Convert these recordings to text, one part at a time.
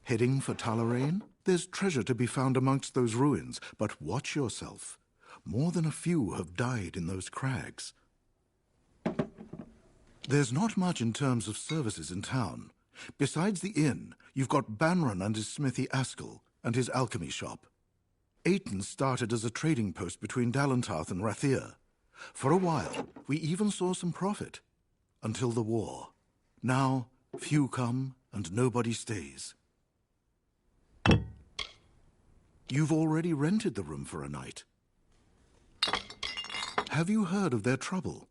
Heading for Talarain? There's treasure to be found amongst those ruins, but watch yourself. More than a few have died in those crags. There's not much in terms of services in town. Besides the inn, you've got Banron and his smithy Askell, and his alchemy shop. Ayton started as a trading post between Dalentarth and Rathir. For a while, we even saw some profit. Until the war. Now, few come and nobody stays. You've already rented the room for a night. Have you heard of their trouble?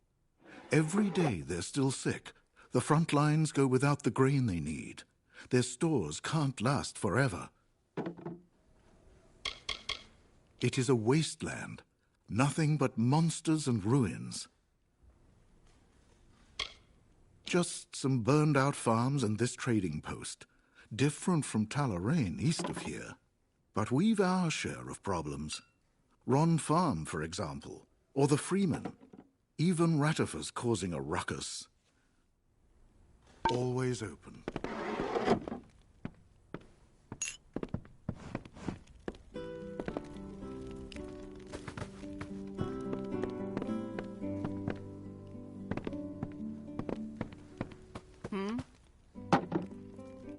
Every day they're still sick. The front lines go without the grain they need. Their stores can't last forever. It is a wasteland. Nothing but monsters and ruins. Just some burned-out farms and this trading post. Different from Talarain, east of here. But we've our share of problems. Ron Farm, for example, or the Freeman. Even Ratifer's causing a ruckus. Always open.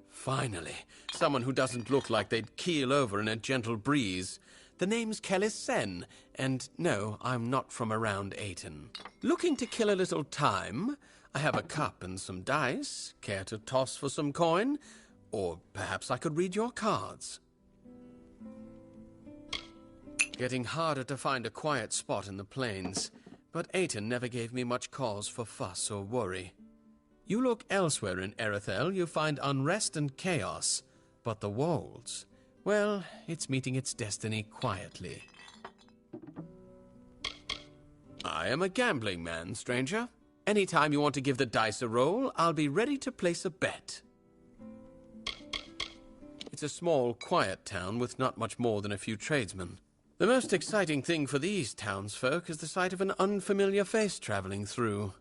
Finally, someone who doesn't look like they'd keel over in a gentle breeze. The name's Kelly Sen, and no, I'm not from around Ayton. Looking to kill a little time? I have a cup and some dice. Care to toss for some coin? Or perhaps I could read your cards. Getting harder to find a quiet spot in the plains, but Ayton never gave me much cause for fuss or worry. You look elsewhere in Erethel, you find unrest and chaos. But the Wolds, well, it's meeting its destiny quietly. I am a gambling man, stranger. Anytime you want to give the dice a roll, I'll be ready to place a bet. It's a small, quiet town with not much more than a few tradesmen. The most exciting thing for these townsfolk is the sight of an unfamiliar face traveling through.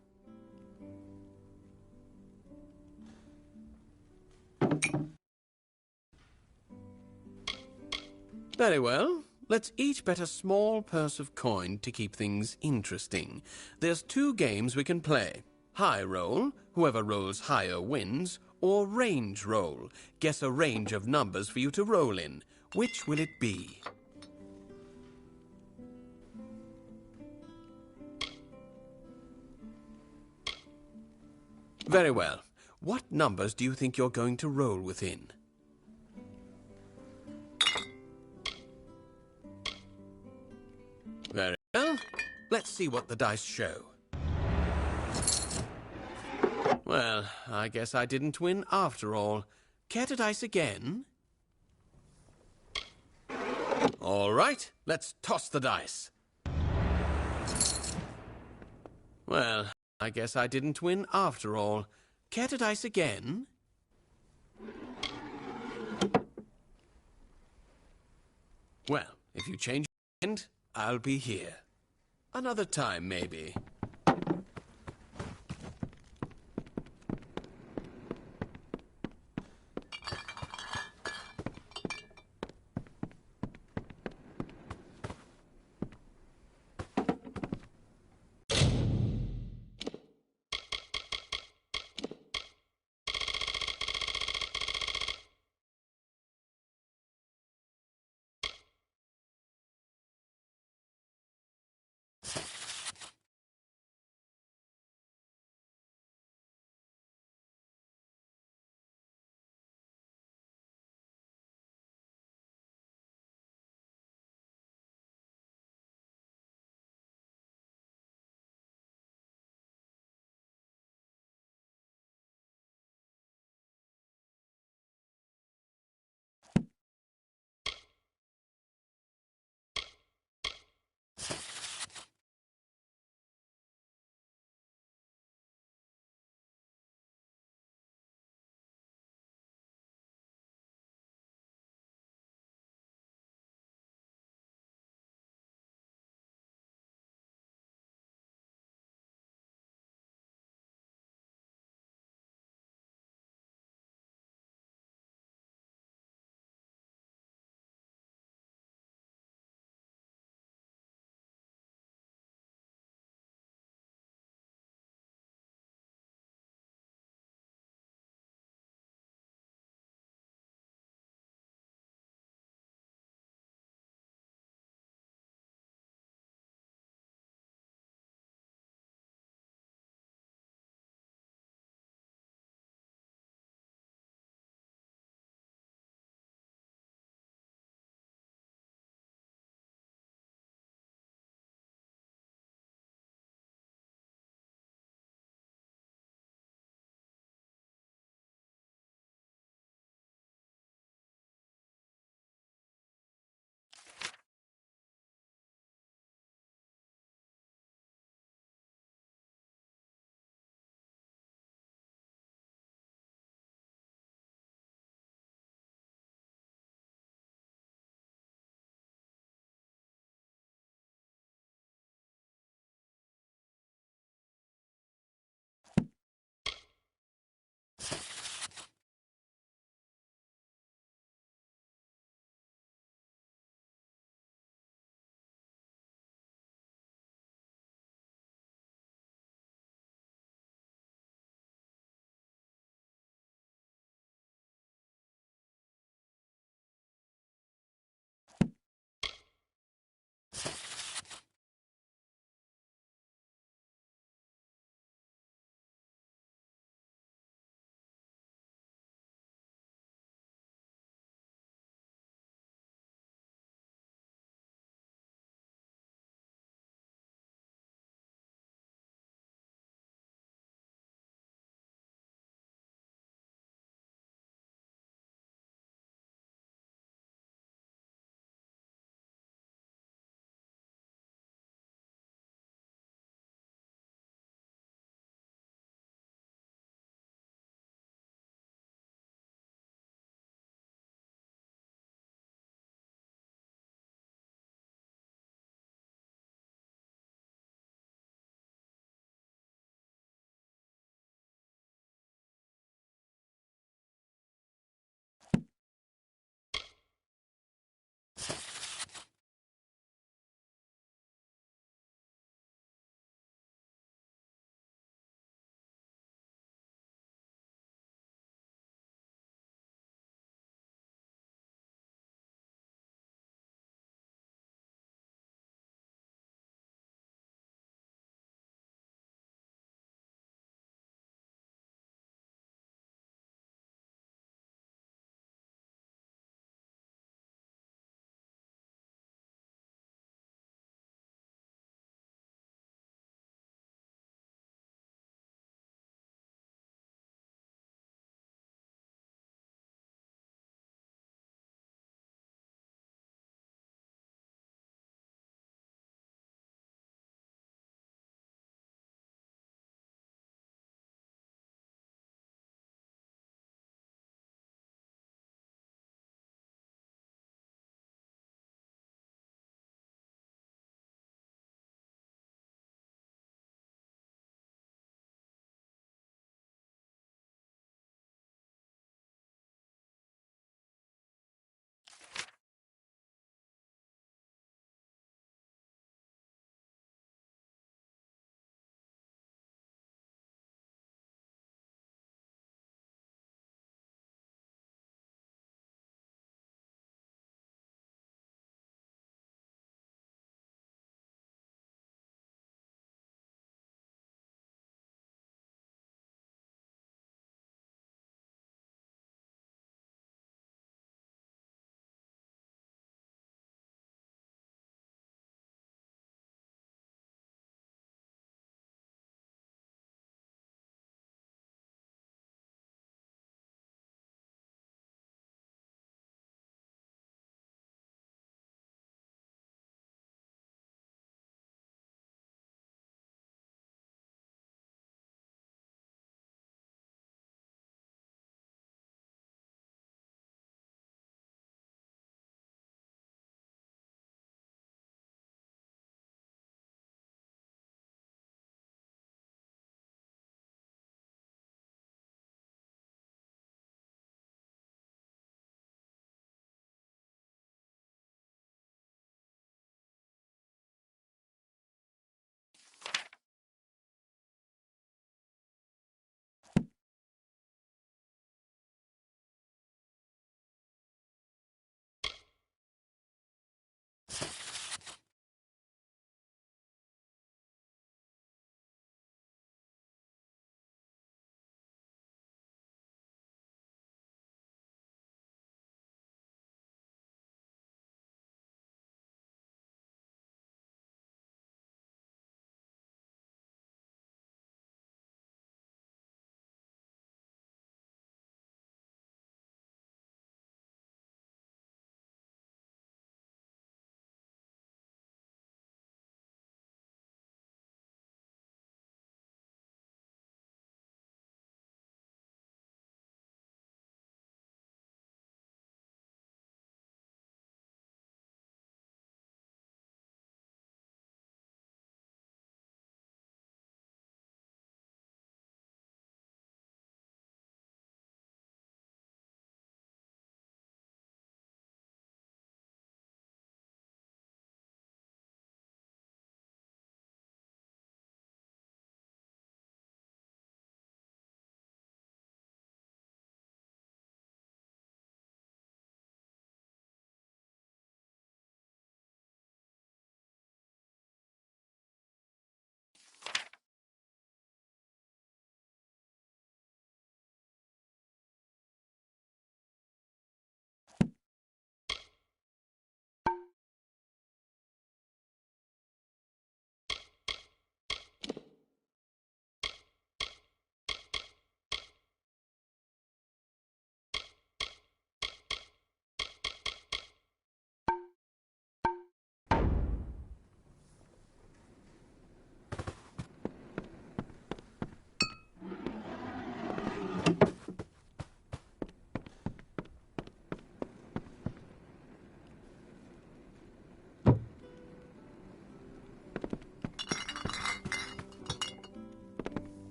Very well. Let's each bet a small purse of coin to keep things interesting. There's 2 games we can play. High roll, whoever rolls higher wins, or range roll. Guess a range of numbers for you to roll in. Which will it be? Very well. What numbers do you think you're going to roll within? Very well. Let's see what the dice show. Well, I guess I didn't win after all. Care to dice again? All right, let's toss the dice. Well, I guess I didn't win after all. Care to dice again? Well, if you change your mind, I'll be here. Another time, maybe.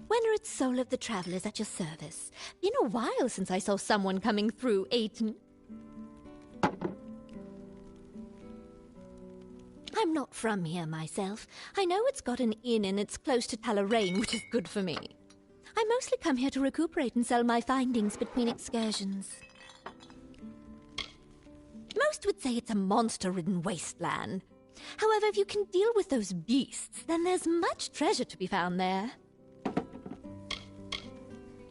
Wennered soul of the travellers at your service. Been a while since I saw someone coming through, Aiton. I'm not from here myself. I know it's got an inn and it's close to Talarain, which is good for me. I mostly come here to recuperate and sell my findings between excursions. Most would say it's a monster-ridden wasteland. However, if you can deal with those beasts, then there's much treasure to be found there.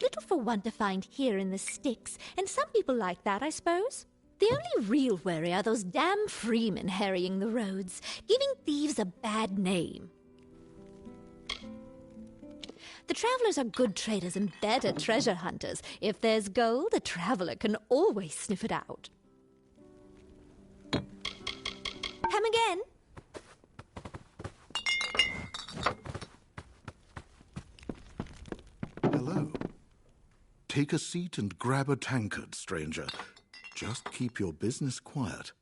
Little for one to find here in the sticks, and some people like that, I suppose. The only real worry are those damn freemen harrying the roads, giving thieves a bad name. The travelers are good traders and better treasure hunters. If there's gold, a traveler can always sniff it out. Come again? Hello. Take a seat and grab a tankard, stranger. Just keep your business quiet.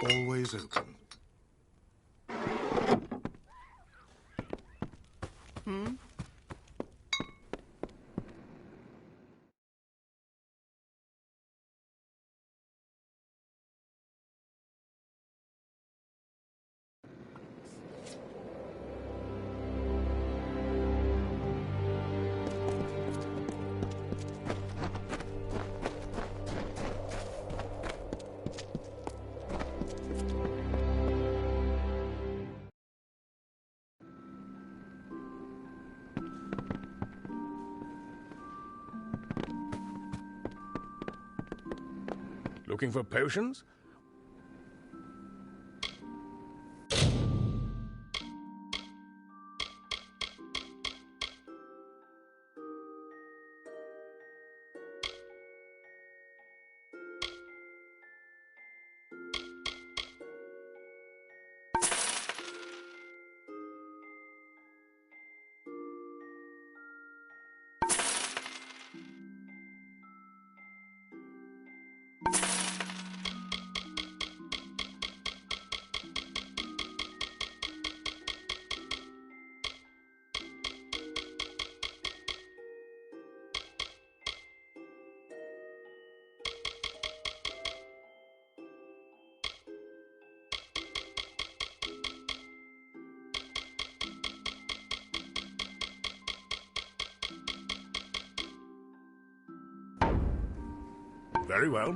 Always open. Looking for potions? Very well.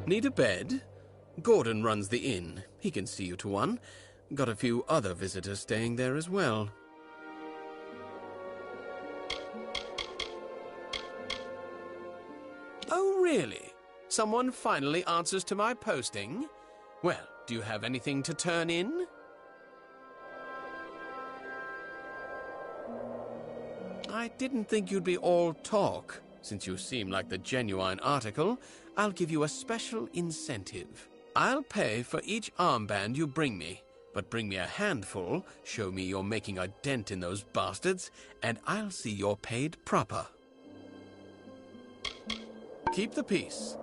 Need a bed? Gordon runs the inn. He can see you to one. Got a few other visitors staying there as well. Oh, really? Someone finally answers to my posting? Well, do you have anything to turn in? I didn't think you'd be all talk. Since you seem like the genuine article, I'll give you a special incentive. I'll pay for each armband you bring me, but bring me a handful, show me you're making a dent in those bastards, and I'll see you're paid proper. Keep the peace.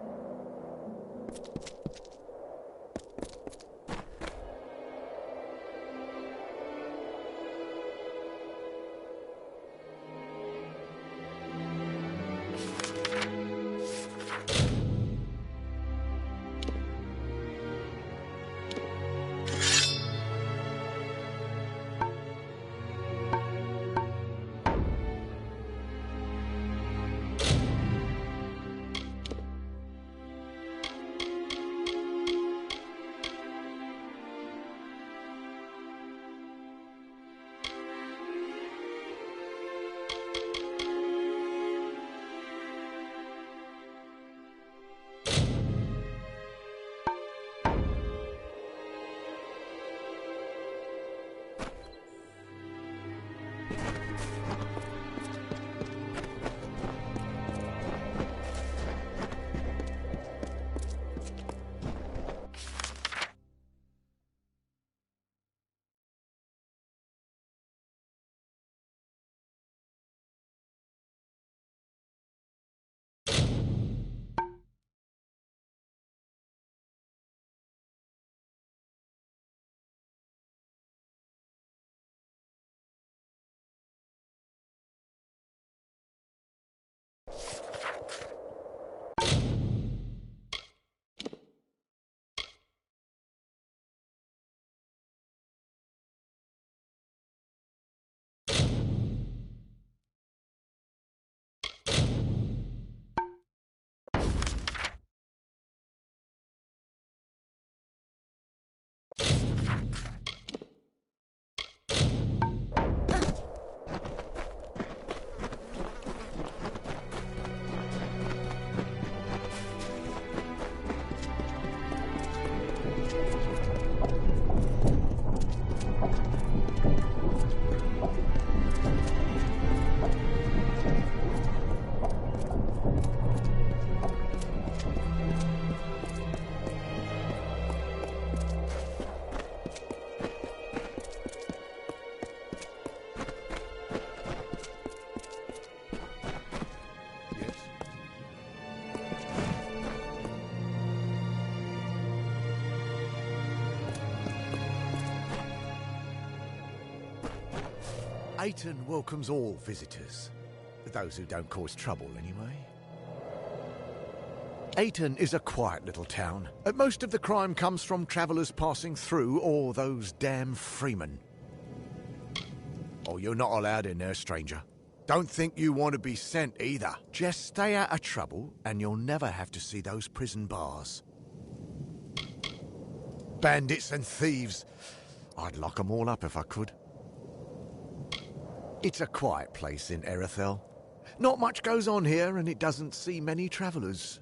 Ayton welcomes all visitors. Those who don't cause trouble, anyway. Ayton is a quiet little town. Most of the crime comes from travellers passing through, or those damn freemen. Oh, you're not allowed in there, stranger. Don't think you want to be sent either. Just stay out of trouble, and you'll never have to see those prison bars. Bandits and thieves. I'd lock them all up if I could. It's a quiet place in Erethel. Not much goes on here, and it doesn't see many travellers.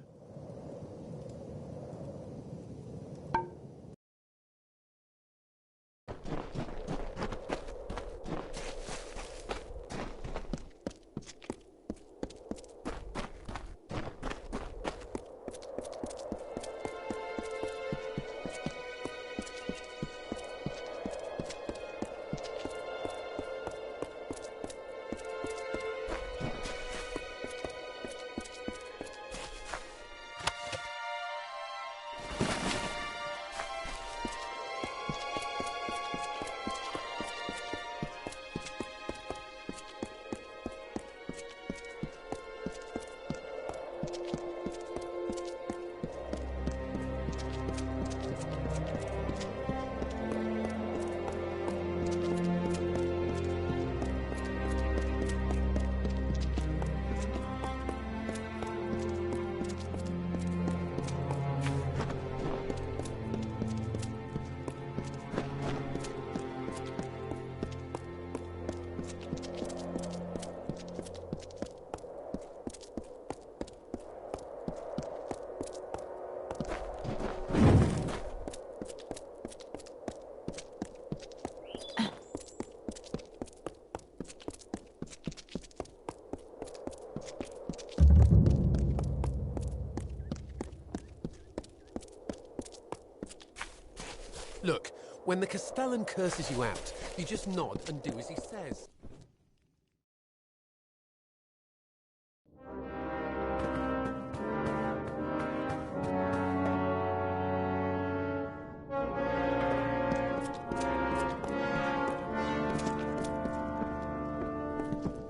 Look, when the Castellan curses you out, you just nod and do as he says.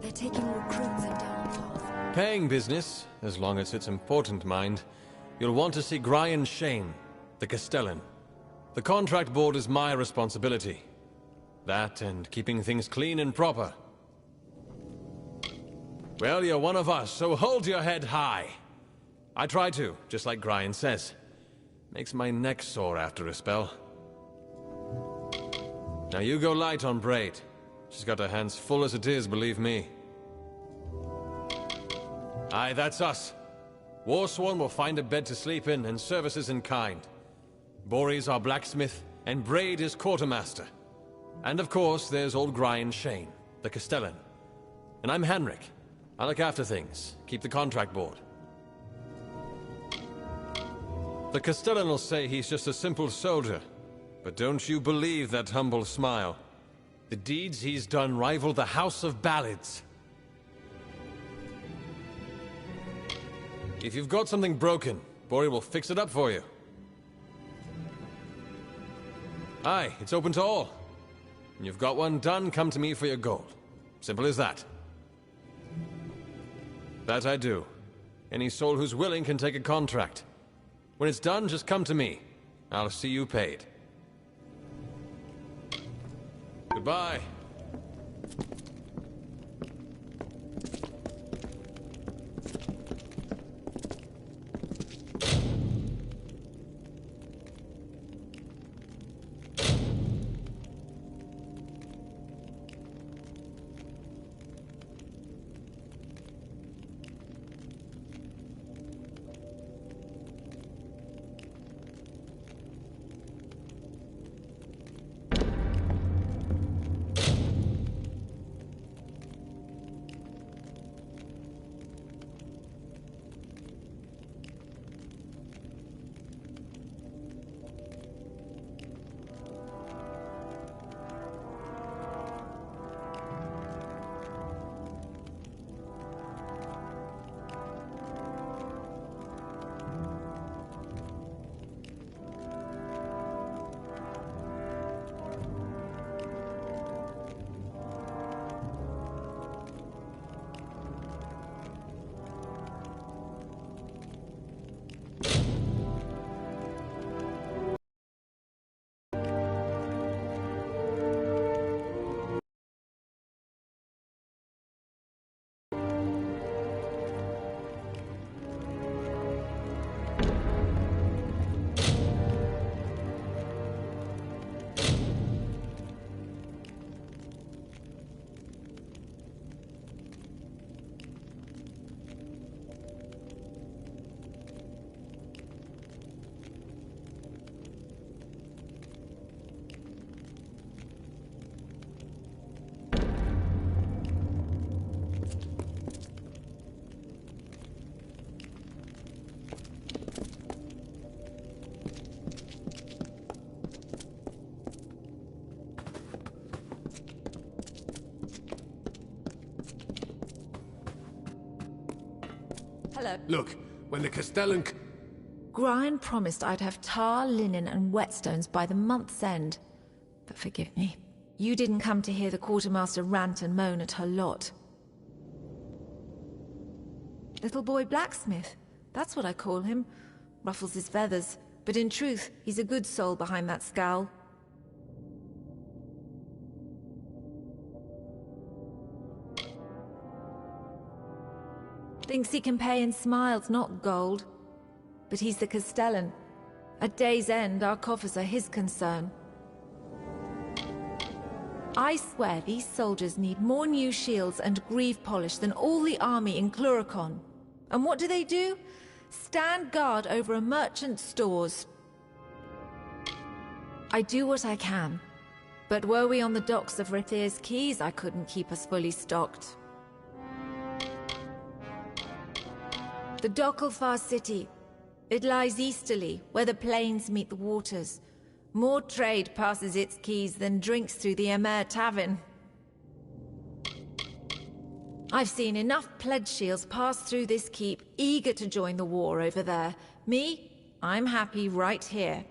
They're taking recruits in Downpath. Paying business, as long as it's important, mind. You'll want to see Brian Shane, the Castellan. The contract board is my responsibility. That and keeping things clean and proper. Well, you're one of us, so hold your head high. I try to, just like Brian says. Makes my neck sore after a spell. Now you go light on Braid. She's got her hands full as it is, believe me. Aye, that's us. Warsworn will find a bed to sleep in and services in kind. Bori's our blacksmith, and Braid is quartermaster. And of course, there's old Brian Shane, the Castellan. And I'm Henrik. I look after things, keep the contract board. The Castellan will say he's just a simple soldier, but don't you believe that humble smile. The deeds he's done rival the House of Ballads. If you've got something broken, Bori will fix it up for you. Aye, it's open to all. When you've got one done, come to me for your gold. Simple as that. That I do. Any soul who's willing can take a contract. When it's done, just come to me. I'll see you paid. Goodbye. Hello. Look, when the Castellan... Brian promised I'd have tar, linen, and whetstones by the month's end. But forgive me. You didn't come to hear the quartermaster rant and moan at her lot. Little boy blacksmith. That's what I call him. Ruffles his feathers. But in truth, he's a good soul behind that scowl. Thinks he can pay in smiles, not gold. But he's the Castellan. At day's end, our coffers are his concern. I swear these soldiers need more new shields and greave polish than all the army in Cluricon. And what do? Stand guard over a merchant's stores. I do what I can. But were we on the docks of Rathir's Keys, I couldn't keep us fully stocked. The Docklfar city. It lies easterly, where the plains meet the waters. More trade passes its quays than drinks through the Amer Tavern. I've seen enough pledge shields pass through this keep, eager to join the war over there. Me, I'm happy right here.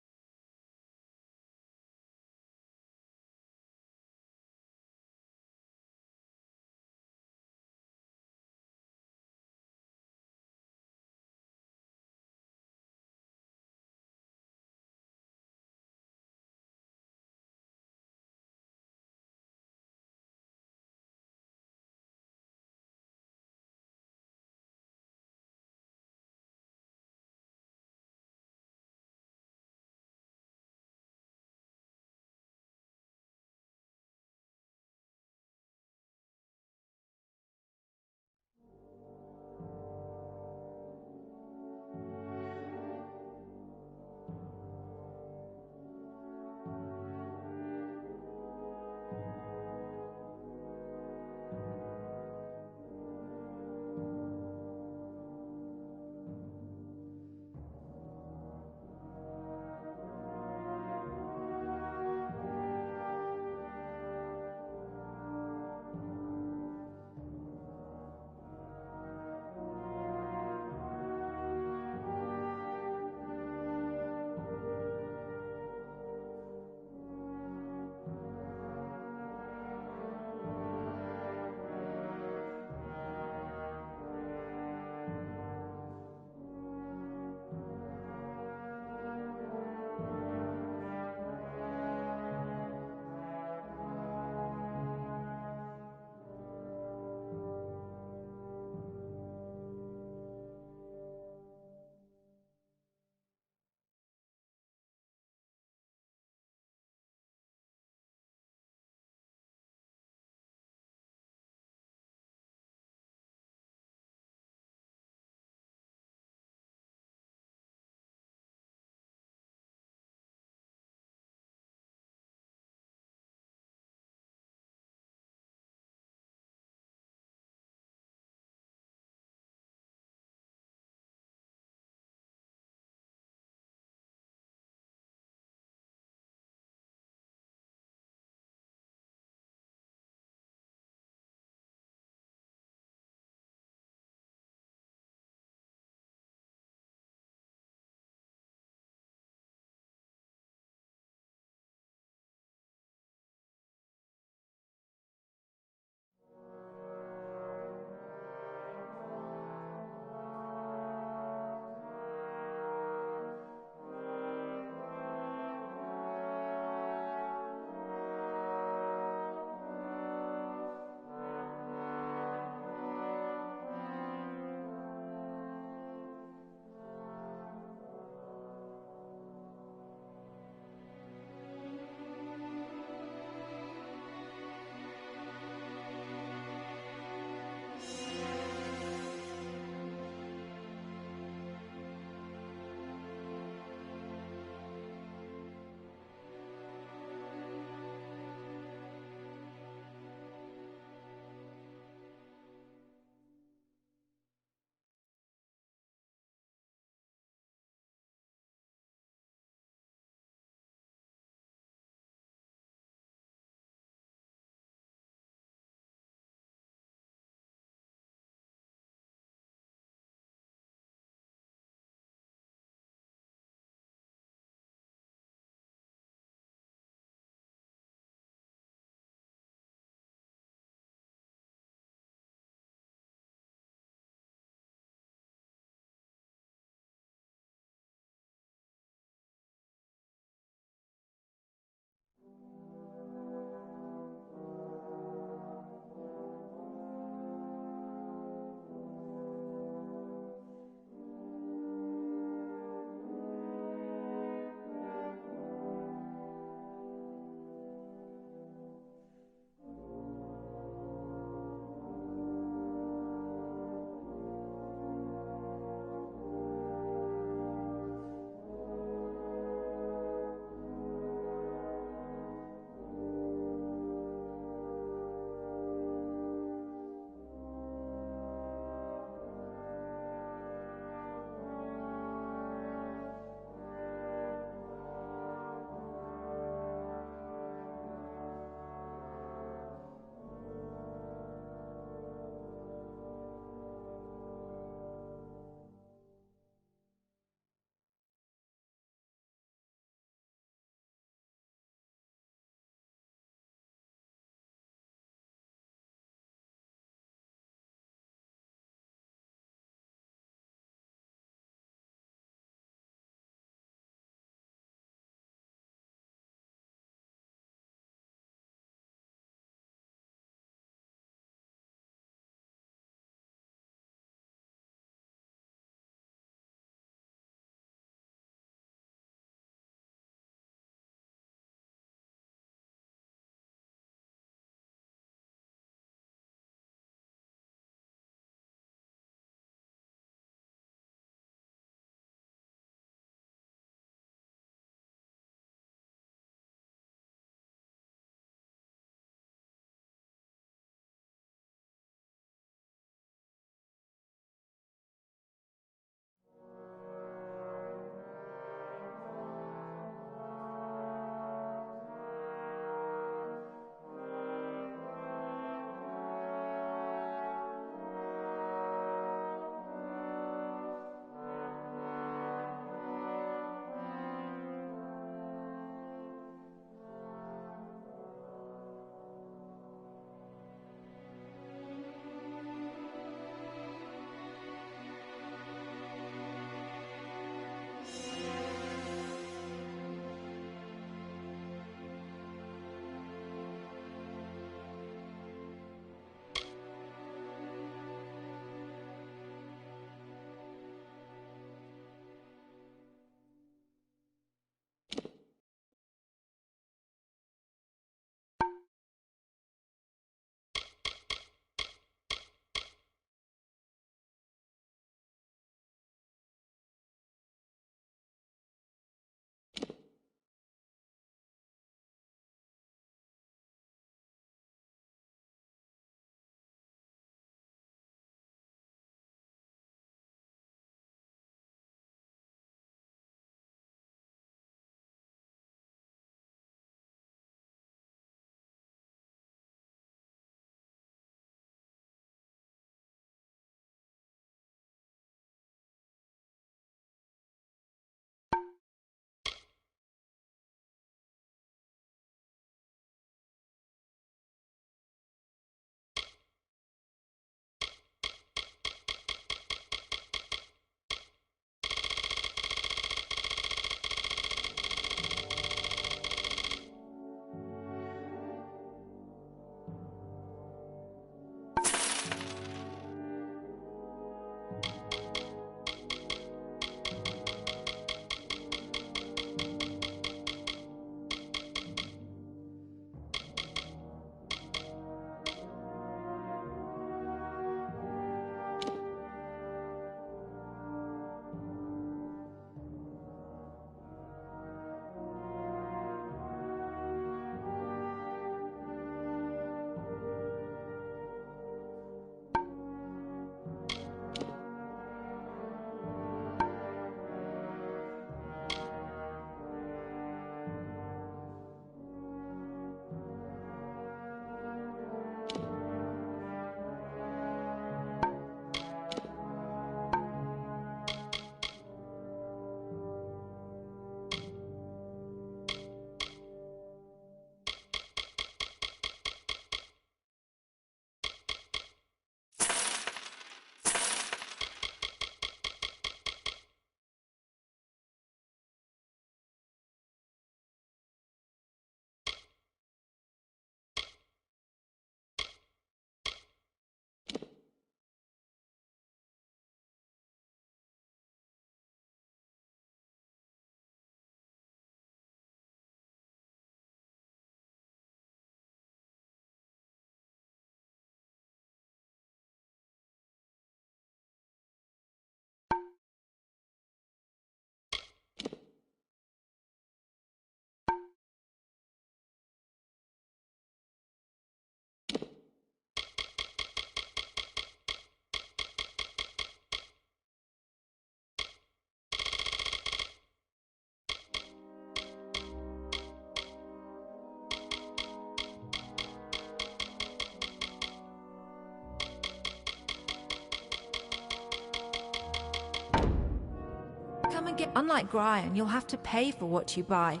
Unlike Brian, you'll have to pay for what you buy.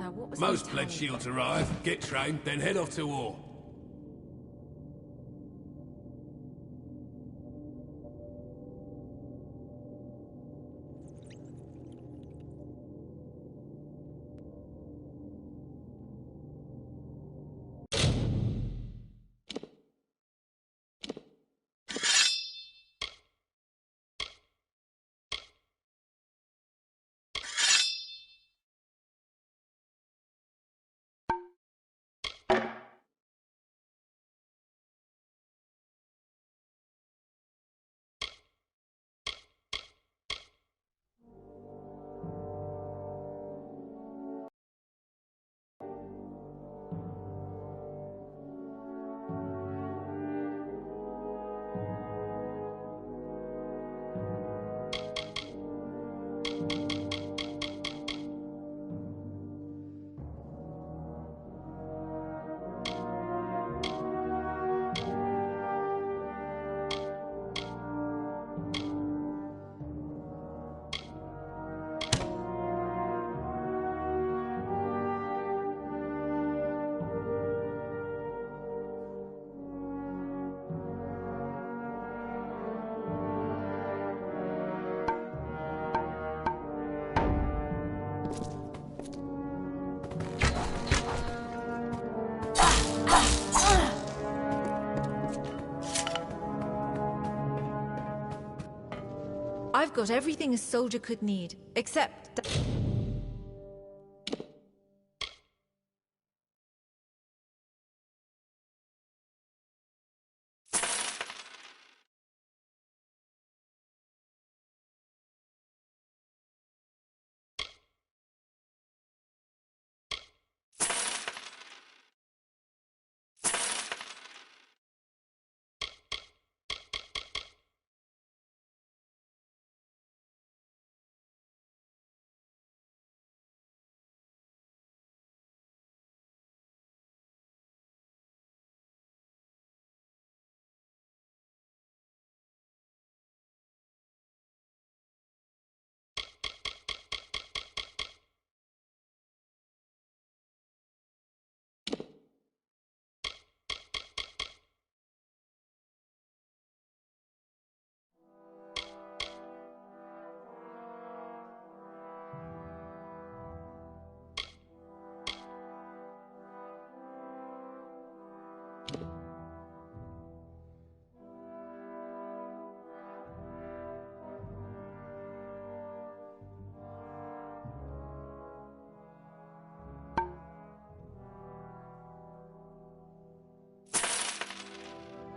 Now, what was Most pledge shields arrive, get trained, then head off to war. I've got everything a soldier could need, except...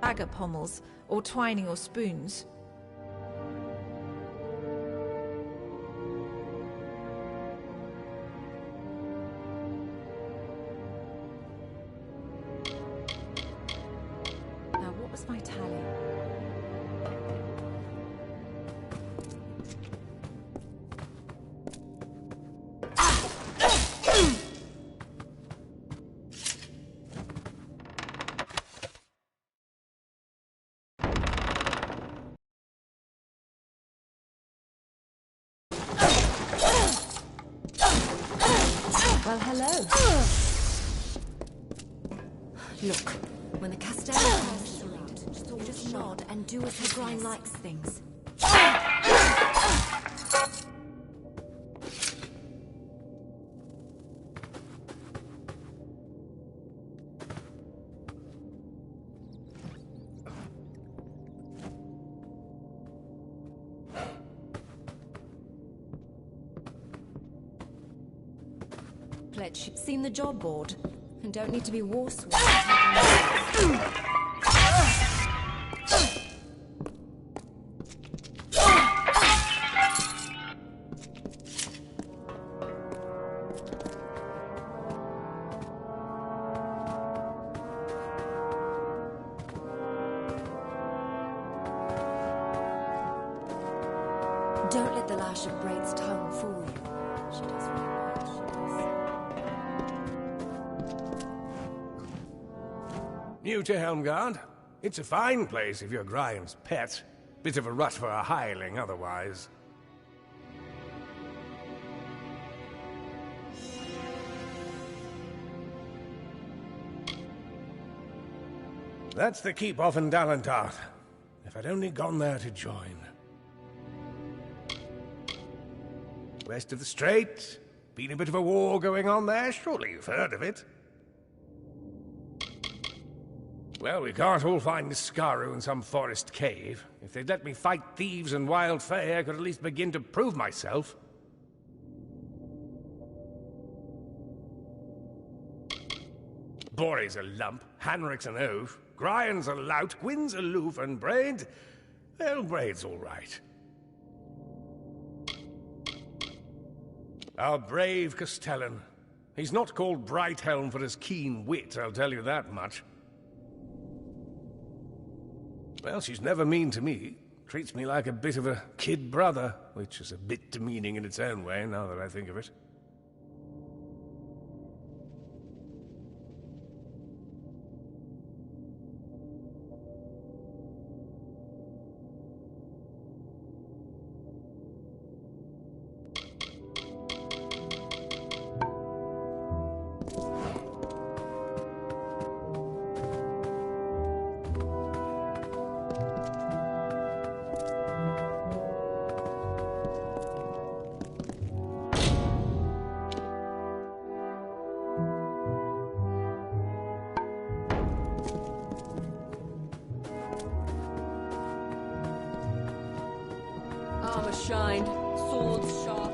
dagger pommels, or twining or spoons. Now, what was my tally? Well, hello. Look, when the Castellan curses are out, just nod and do as her grind likes things. Pledge, seen the job board, and don't need to be war sworn. Don't let the lash of Braid's tongue fool you. She does really well, she does. New to Helmgard? It's a fine place if you're Grian's pet. Bit of a rut for a hireling otherwise. That's the keep off in Dalentarth. If I'd only gone there to join. West of the Strait. Been a bit of a war going on there. Surely you've heard of it. Well, we can't all find Niskaru in some forest cave. If they'd let me fight thieves and wild fae, I could at least begin to prove myself. Bori's a lump, Hanric's an oaf, Grian's a lout, Gwyn's aloof, and Braid... well, Braid's all right. Our brave Castellan. He's not called Brighthelm for his keen wit, I'll tell you that much. Well, she's never mean to me. Treats me like a bit of a kid brother, which is a bit demeaning in its own way, now that I think of it. Armor shined, swords sharp.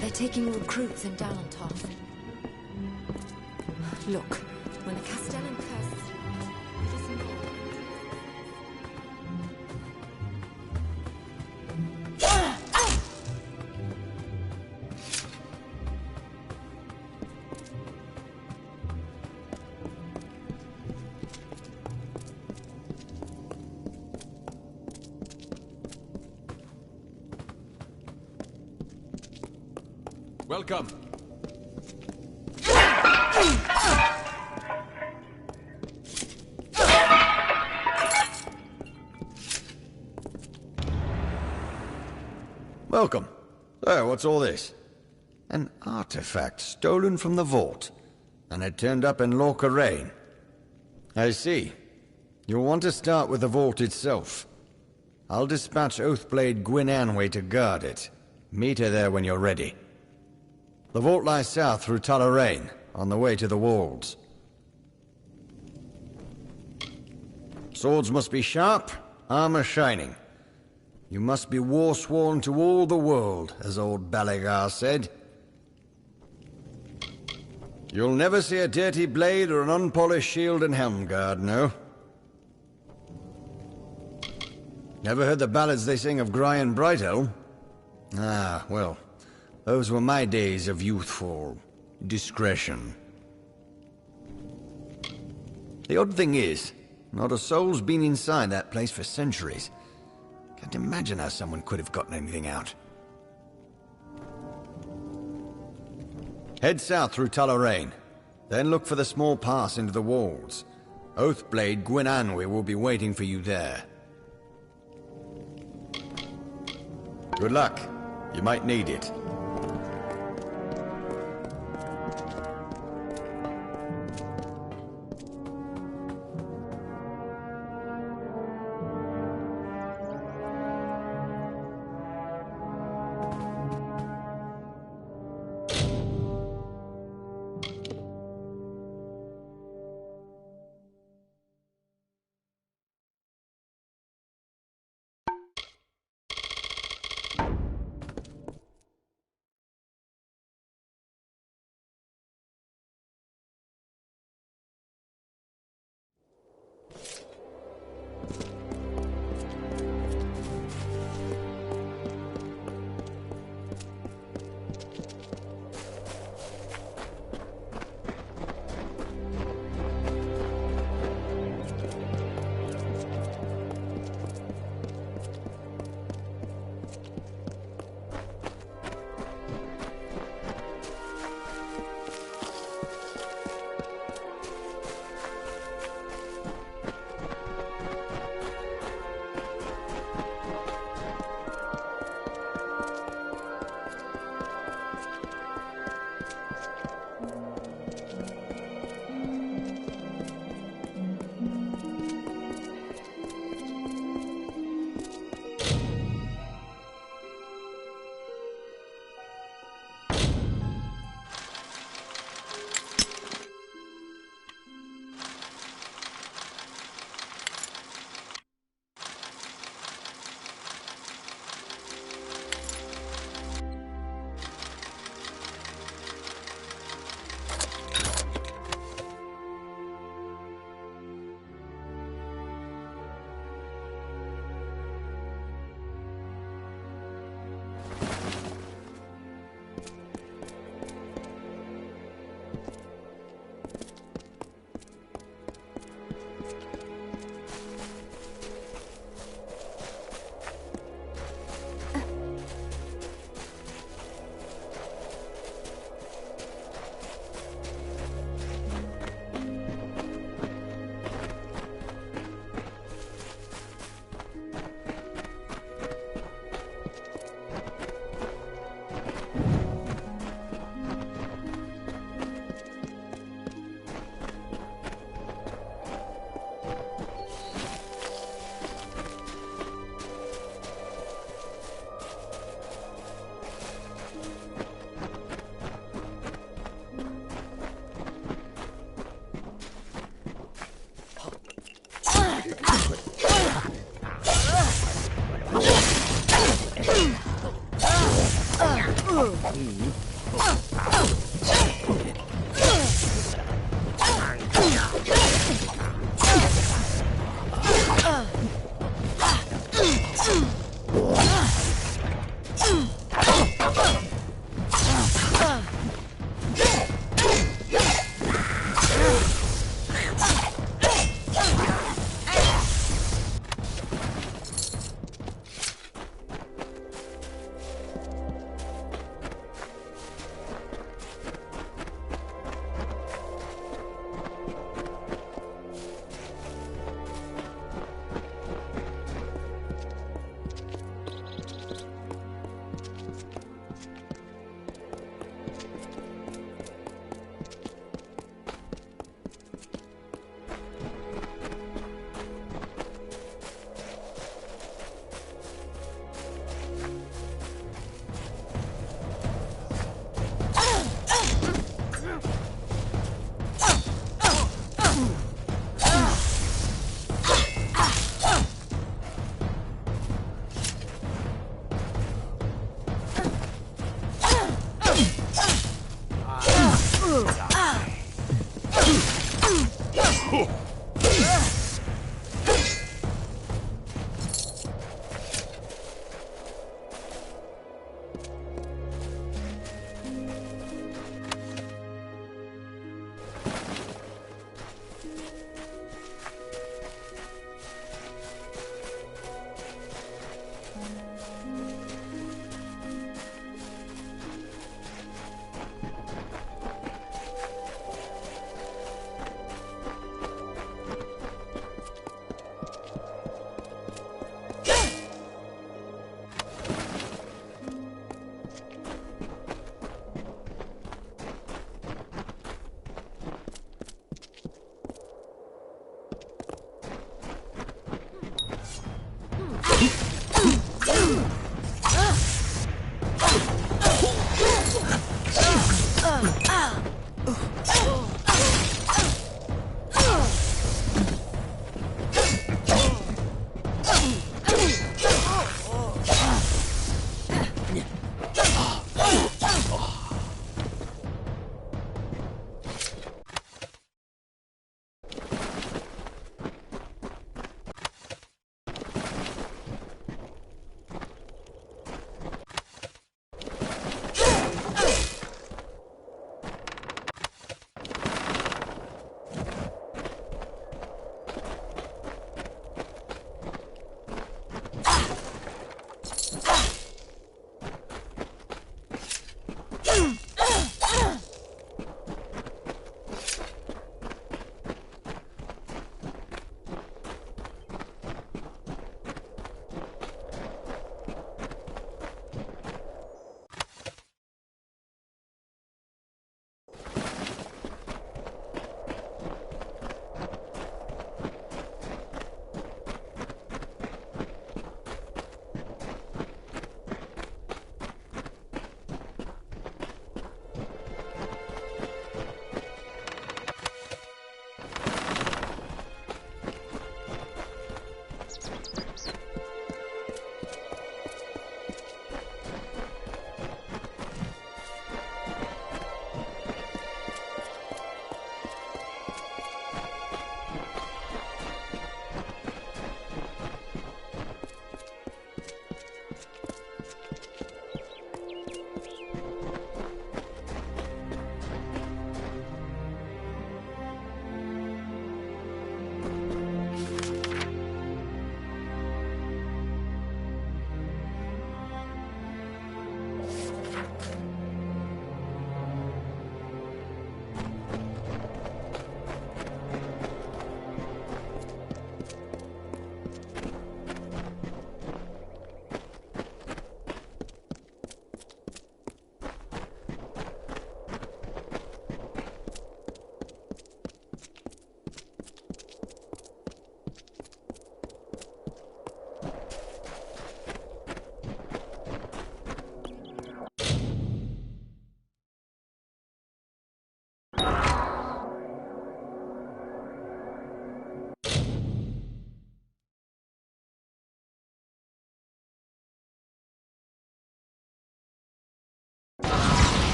They're taking recruits in Dalentarth. Look, when the Castellan curses you, just nod. Welcome. Welcome. So, what's all this? An artifact stolen from the vault, and it turned up in Lorca. I see. You'll want to start with the vault itself. I'll dispatch Oathblade Gwyn Anway to guard it. Meet her there when you're ready. The vault lies south through Tullarain, on the way to the walls. Swords must be sharp, armor shining. You must be war-sworn to all the world, as old Balagar said. You'll never see a dirty blade or an unpolished shield and helm guard, no? Never heard the ballads they sing of Gry and Brighthelm? Ah, well, those were my days of youthful discretion. The odd thing is, not a soul's been inside that place for centuries. Can't imagine how someone could have gotten anything out. Head south through Tullaraine. Then look for the small pass into the walls. Oathblade Gwyn Anwy will be waiting for you there. Good luck. You might need it.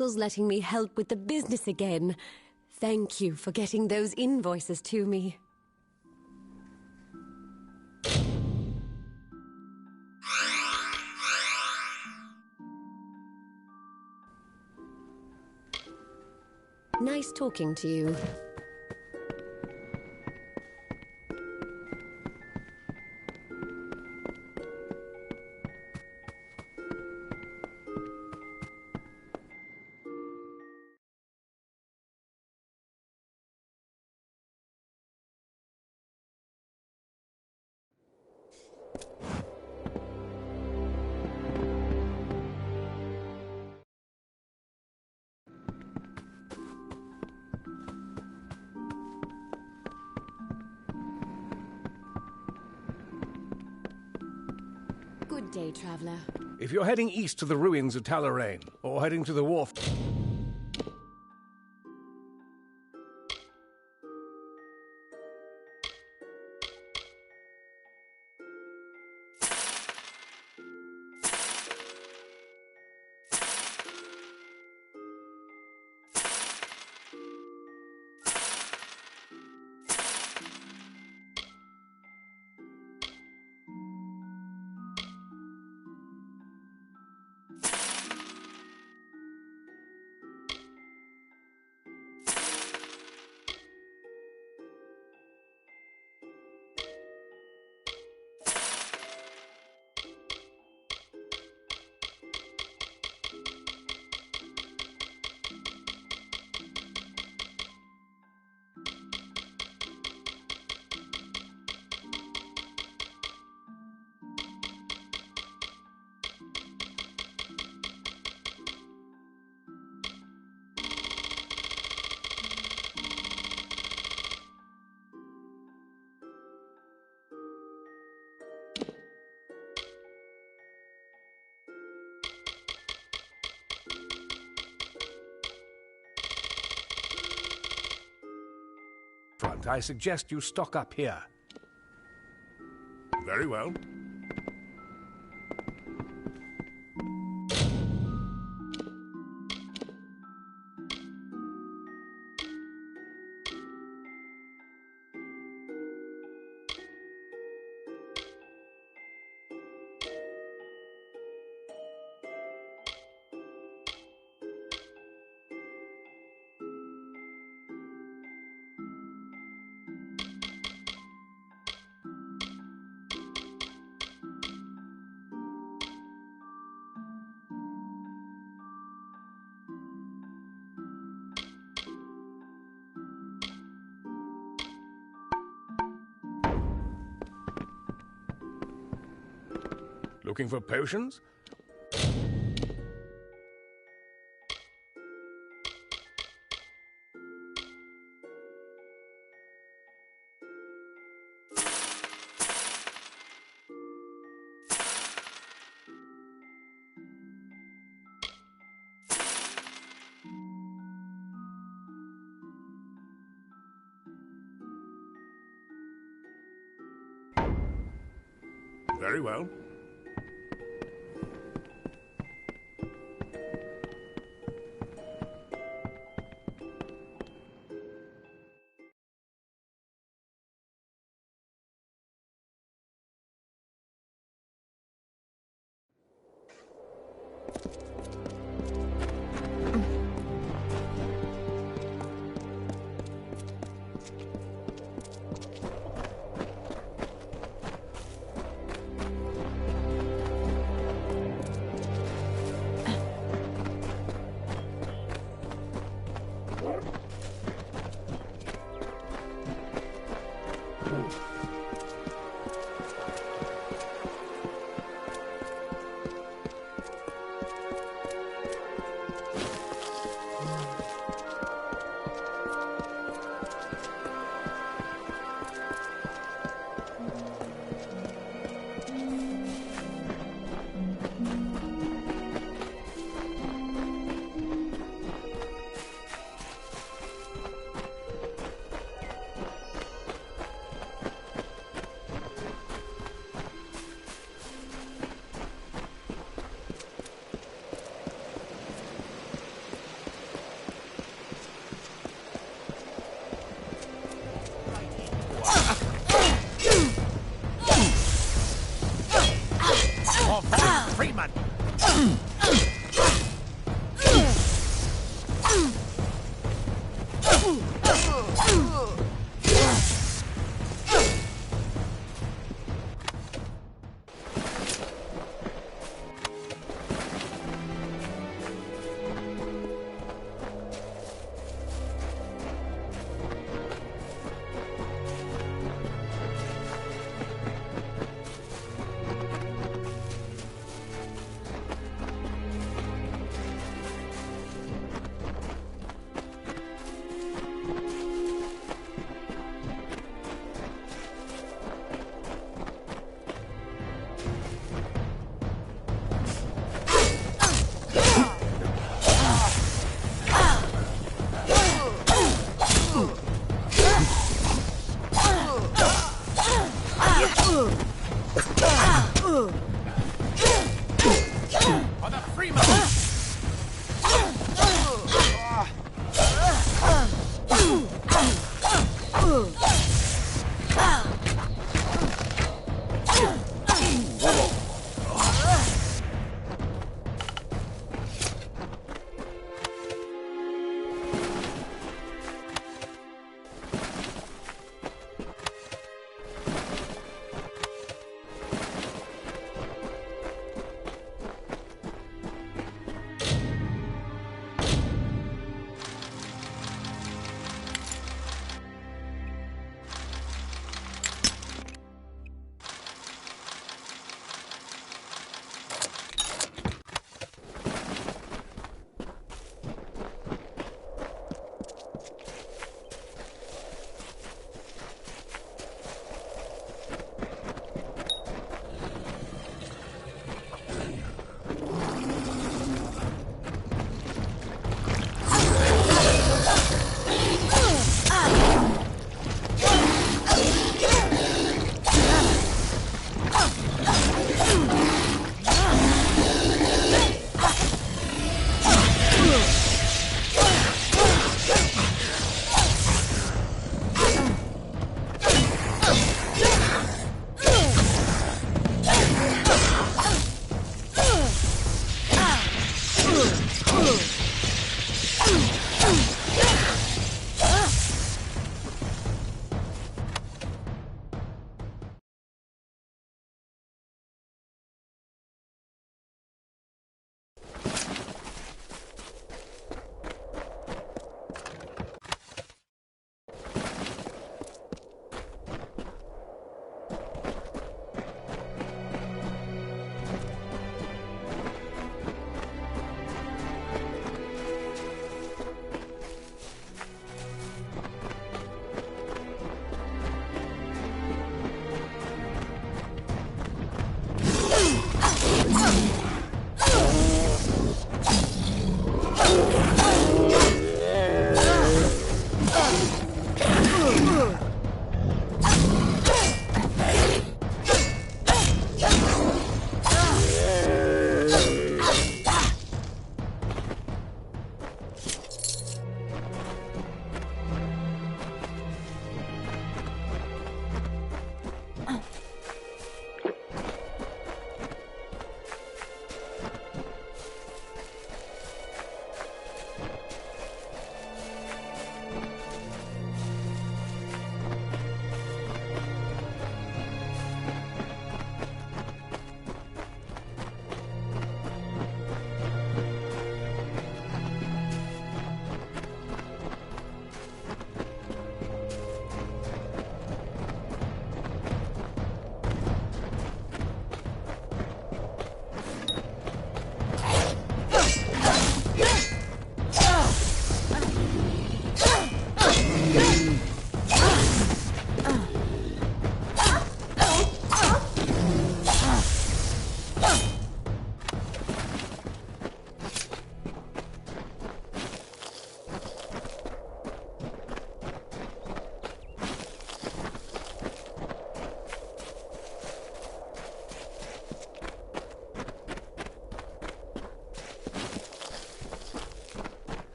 rascals letting me help with the business again. Thank you for getting those invoices to me. Nice talking to you. Good day, traveler. If you're heading east to the ruins of Talarain, or heading to the wharf... I suggest you stock up here. Very well. Looking for potions? Very well. our vault freeman!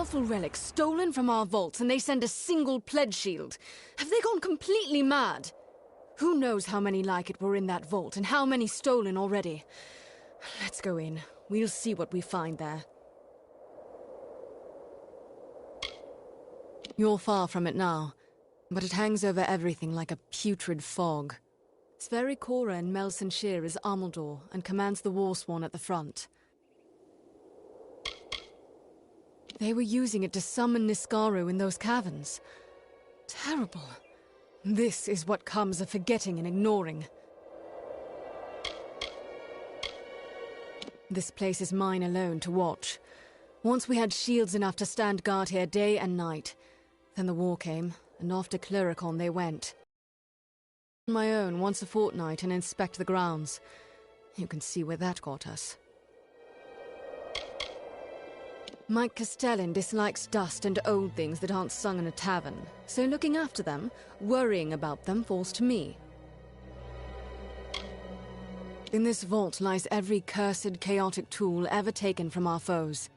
powerful relics stolen from our vaults, and they send a single pledge shield. Have they gone completely mad? Who knows how many like it were in that vault, and how many stolen already? Let's go in. We'll see what we find there. You're far from it now, but it hangs over everything like a putrid fog. Sverri Cora in Melson Shear is Amalur, and commands the Warsworn at the front. They were using it to summon Niskaru in those caverns. Terrible. This is what comes of forgetting and ignoring. This place is mine alone to watch. Once we had shields enough to stand guard here day and night. Then the war came, and off to Cluricon they went. On my own once a fortnight and inspect the grounds. You can see where that got us. Mike Castellan dislikes dust and old things that aren't sung in a tavern, so looking after them, worrying about them, falls to me. In this vault lies every cursed, chaotic tool ever taken from our foes,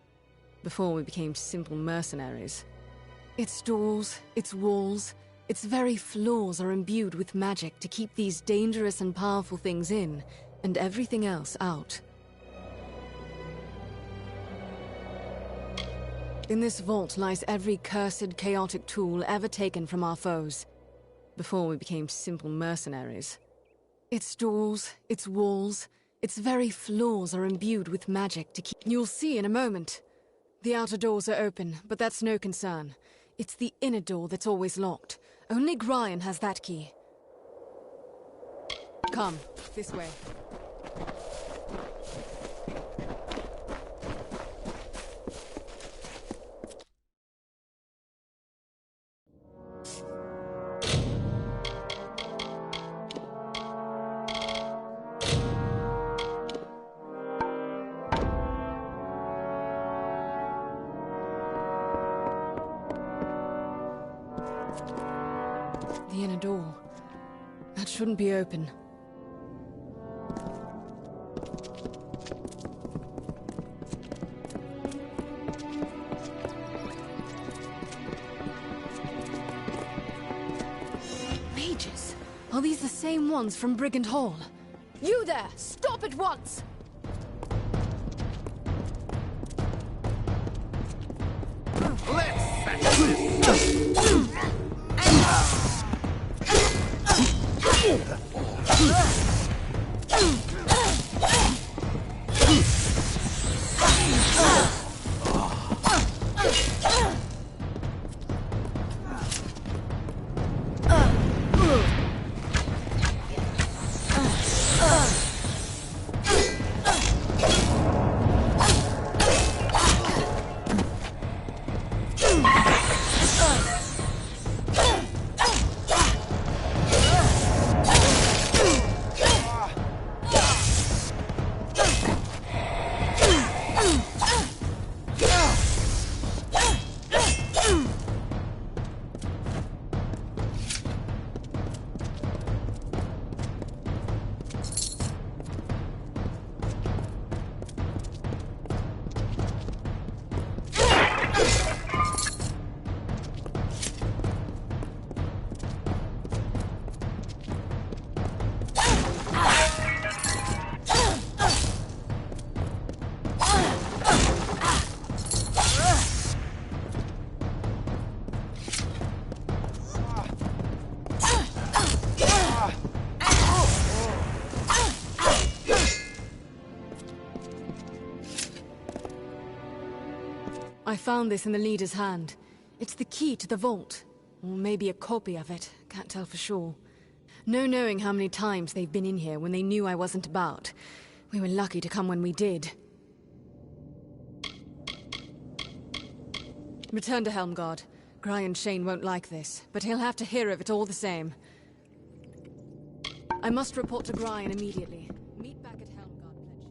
before we became simple mercenaries. Its doors, its walls, its very floors are imbued with magic to keep these dangerous and powerful things in, and everything else out. In this vault lies every cursed, chaotic tool ever taken from our foes, before we became simple mercenaries. Its doors, its walls, its very floors are imbued with magic to keep... You'll see in a moment. The outer doors are open, but that's no concern. It's the inner door that's always locked. Only Gryan has that key. Come, this way. The inner door. That shouldn't be open. Mages? Are these the same ones from Brigand Hall? You there! Stop at once! Let's settle this! I found this in the leader's hand. It's the key to the vault. Or maybe a copy of it. Can't tell for sure. No knowing how many times they've been in here when they knew I wasn't about. We were lucky to come when we did. Return to Helmgard. Gryan Shane won't like this, but he'll have to hear of it all the same. I must report to Gryan immediately. Meet back at Helmgard, Pledge.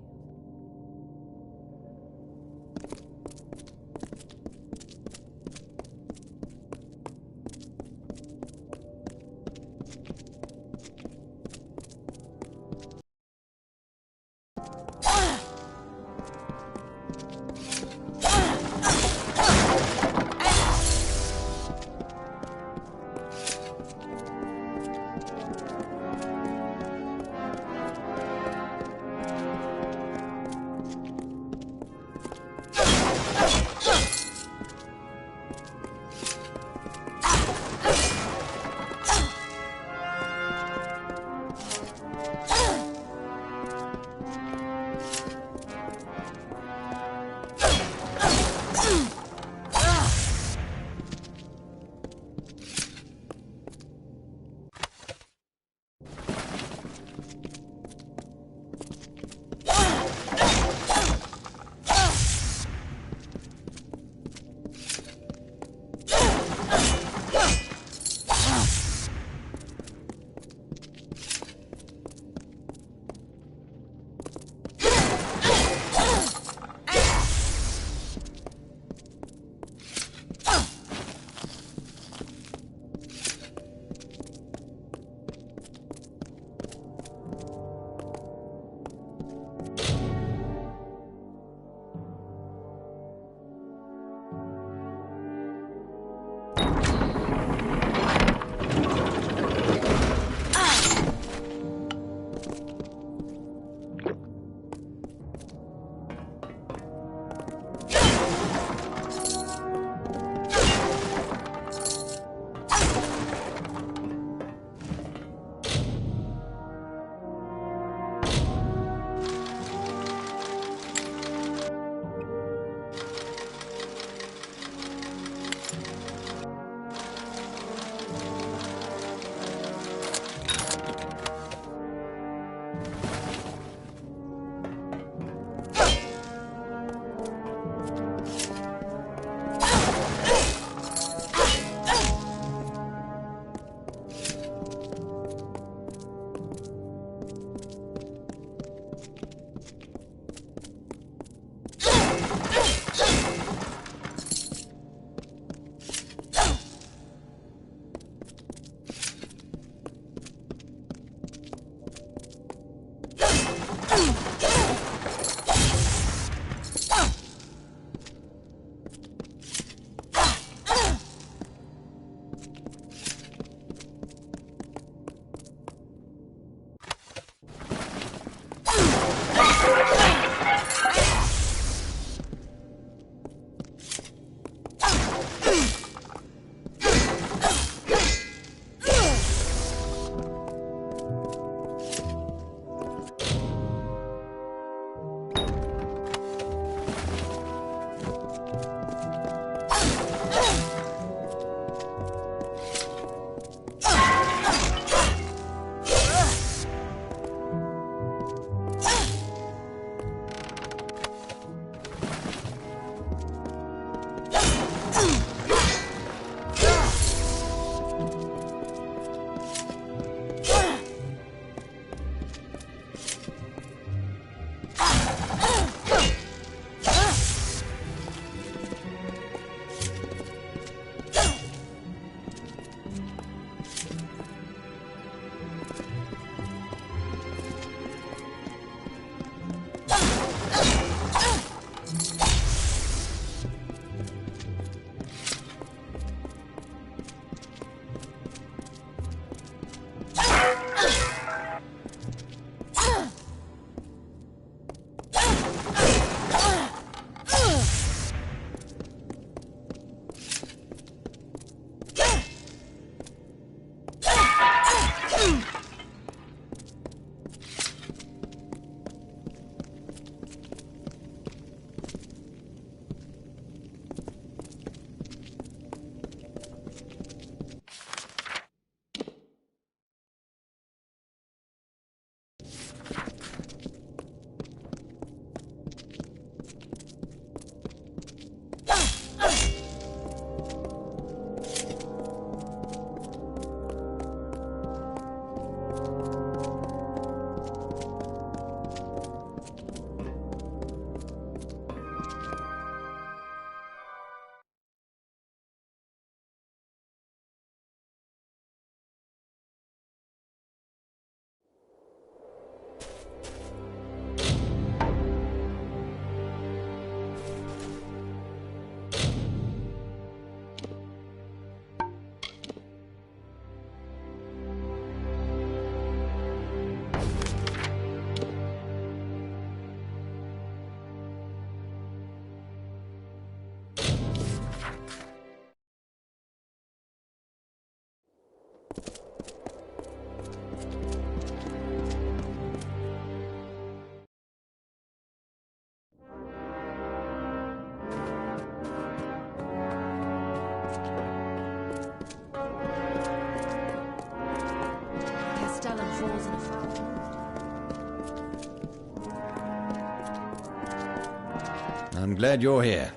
I'm glad you're here.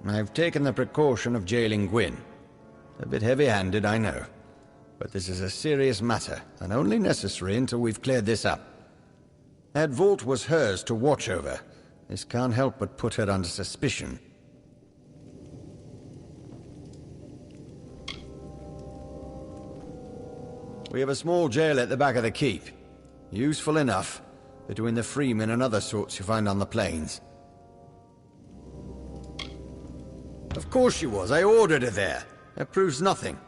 I've taken the precaution of jailing Gwyn. A bit heavy-handed, I know. But this is a serious matter, and only necessary until we've cleared this up. That vault was hers to watch over. This can't help but put her under suspicion. We have a small jail at the back of the keep. Useful enough, between the freemen and other sorts you find on the plains. Of course she was. I ordered her there. That proves nothing.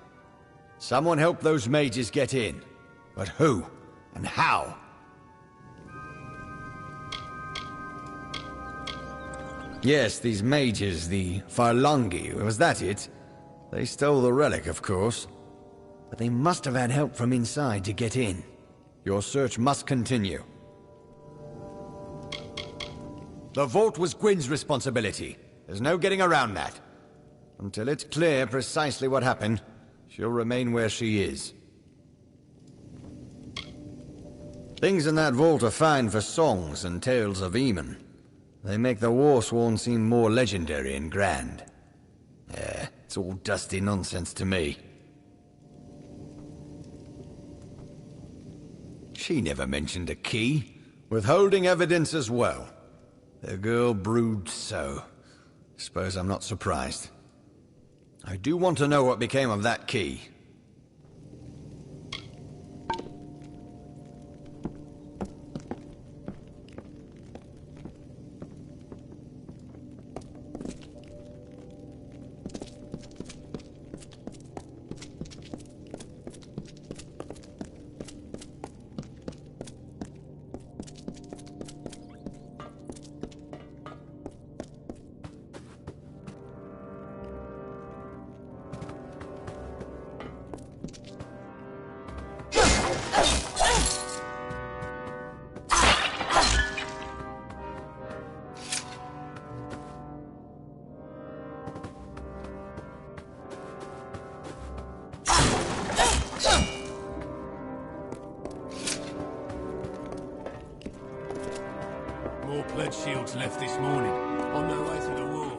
Someone help those mages get in. But who? And how? Yes, these mages, the Farlangi, was that it? They stole the relic, of course. But they must have had help from inside to get in. Your search must continue. The vault was Gwyn's responsibility. There's no getting around that. Until it's clear precisely what happened, she'll remain where she is. Things in that vault are fine for songs and tales of Eamon. They make the Warsworn seem more legendary and grand. It's all dusty nonsense to me. She never mentioned a key, withholding evidence as well. The girl broods so. Suppose I'm not surprised. I do want to know what became of that key. More pledge shields left this morning, on their way to the war.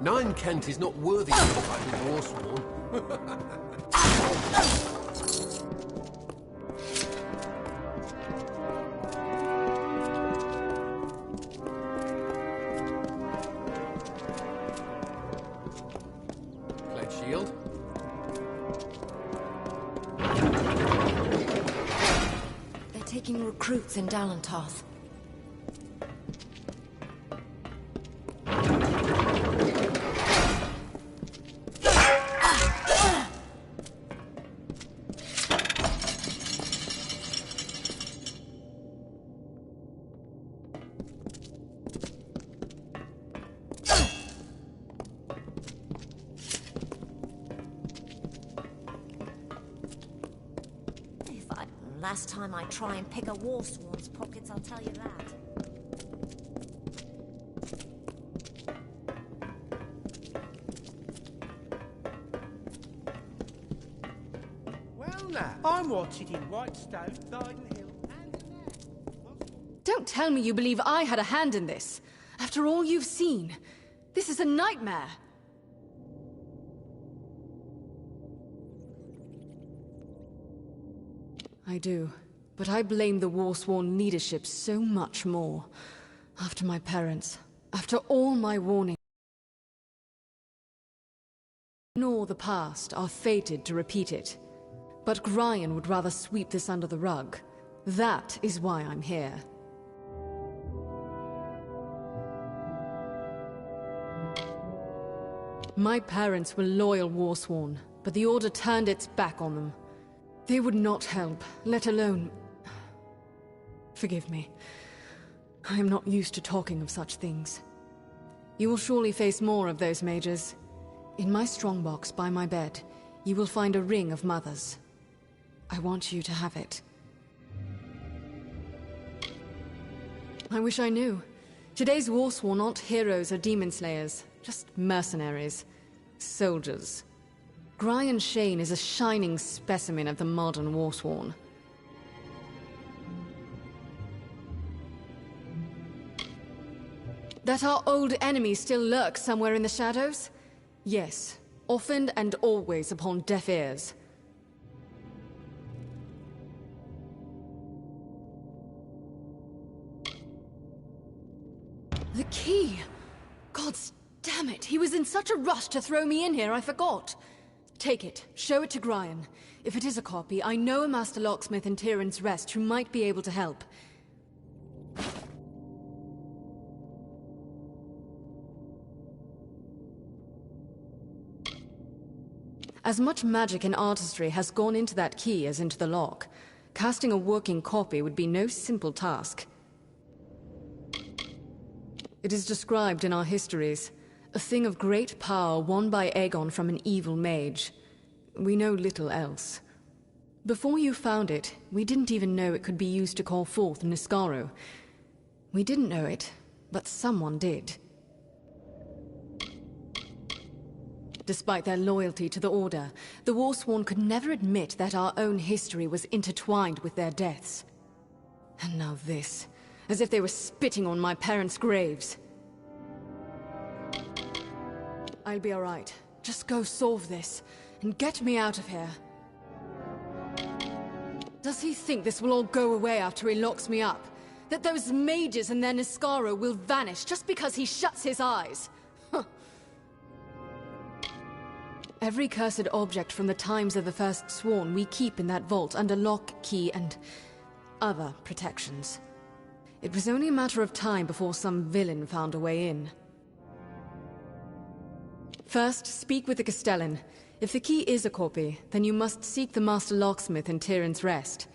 Nine Kent is not worthy of the title Warsworn. Pledge shield. They're taking recruits in Dalantarth. last time I try and pick a warsworn's pockets, I'll tell you that. Well now, I'm watching in Whitestone, Leiden Hill, and... Don't tell me you believe I had a hand in this. After all you've seen, this is a nightmare. I do, but I blame the Warsworn leadership so much more. After my parents, after all my warning. Nor the past are fated to repeat it. But Gryan would rather sweep this under the rug. That is why I'm here. My parents were loyal Warsworn, but the Order turned its back on them. They would not help, let alone... Forgive me. I am not used to talking of such things. You will surely face more of those mages. In my strongbox by my bed, you will find a ring of mothers. I want you to have it. I wish I knew. Today's Warsworn aren't heroes or demon slayers, just mercenaries. Soldiers. Gryan Shane is a shining specimen of the modern Warsworn. That our old enemy still lurks somewhere in the shadows? Yes, often and always upon deaf ears. The key! Gods damn it, he was in such a rush to throw me in here, I forgot. Take it, show it to Gryan. If it is a copy, I know a Master Locksmith in Tyrant's Rest who might be able to help. As much magic and artistry has gone into that key as into the lock. Casting a working copy would be no simple task. It is described in our histories. A thing of great power won by Aegon from an evil mage. We know little else. Before you found it, we didn't even know it could be used to call forth Niskaru. We didn't know it, but someone did. Despite their loyalty to the Order, the Warsworn could never admit that our own history was intertwined with their deaths. And now this, as if they were spitting on my parents' graves. I'll be all right. Just go solve this, and get me out of here. Does he think this will all go away after he locks me up? That those mages and their Niskaru will vanish just because he shuts his eyes? Huh. Every cursed object from the times of the First Sworn we keep in that vault under lock, key, and other protections. It was only a matter of time before some villain found a way in. First, speak with the Castellan. If the key is a copy, then you must seek the Master Locksmith in Tyrant's Rest.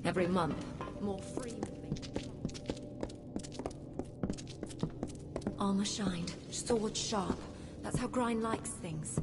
Every month, more free. Armor shined, sword sharp. That's how Gryan likes things.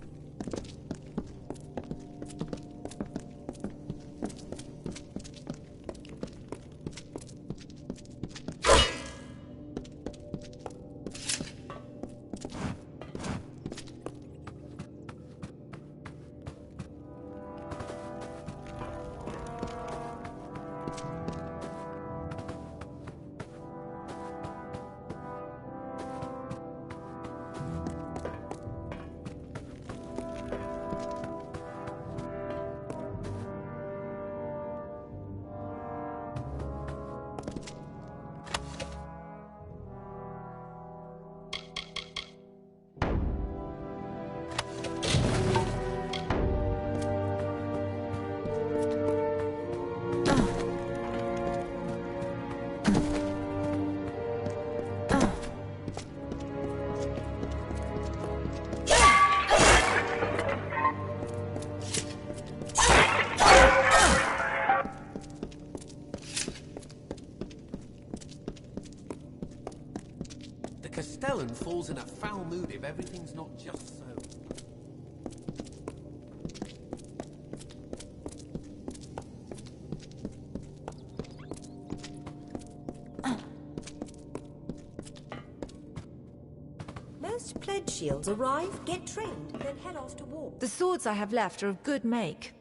Castellan falls in a foul mood if everything's not just so. Most pledge shields arrive, get trained, then head off to war. The swords I have left are of good make.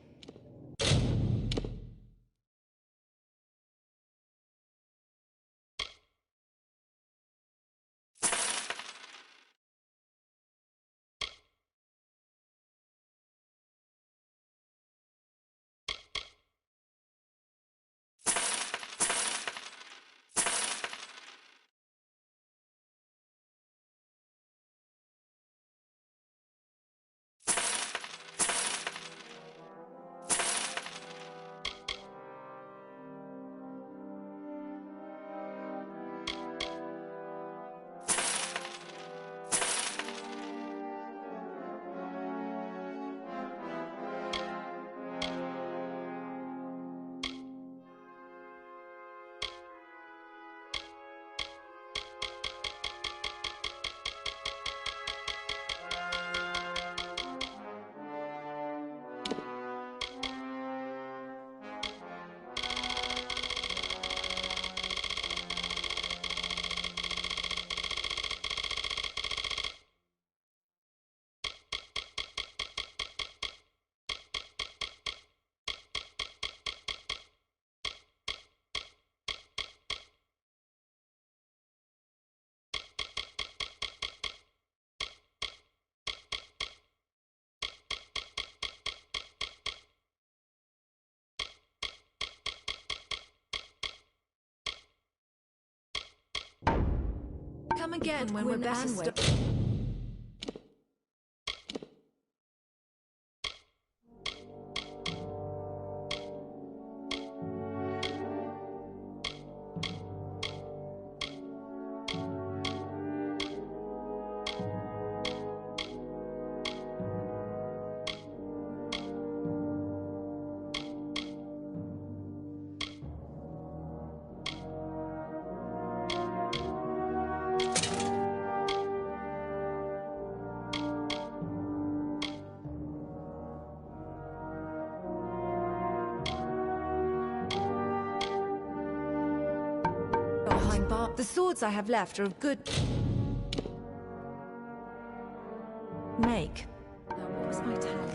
Come again when we're back. The swords I have left are of good make. Now, what was my talent?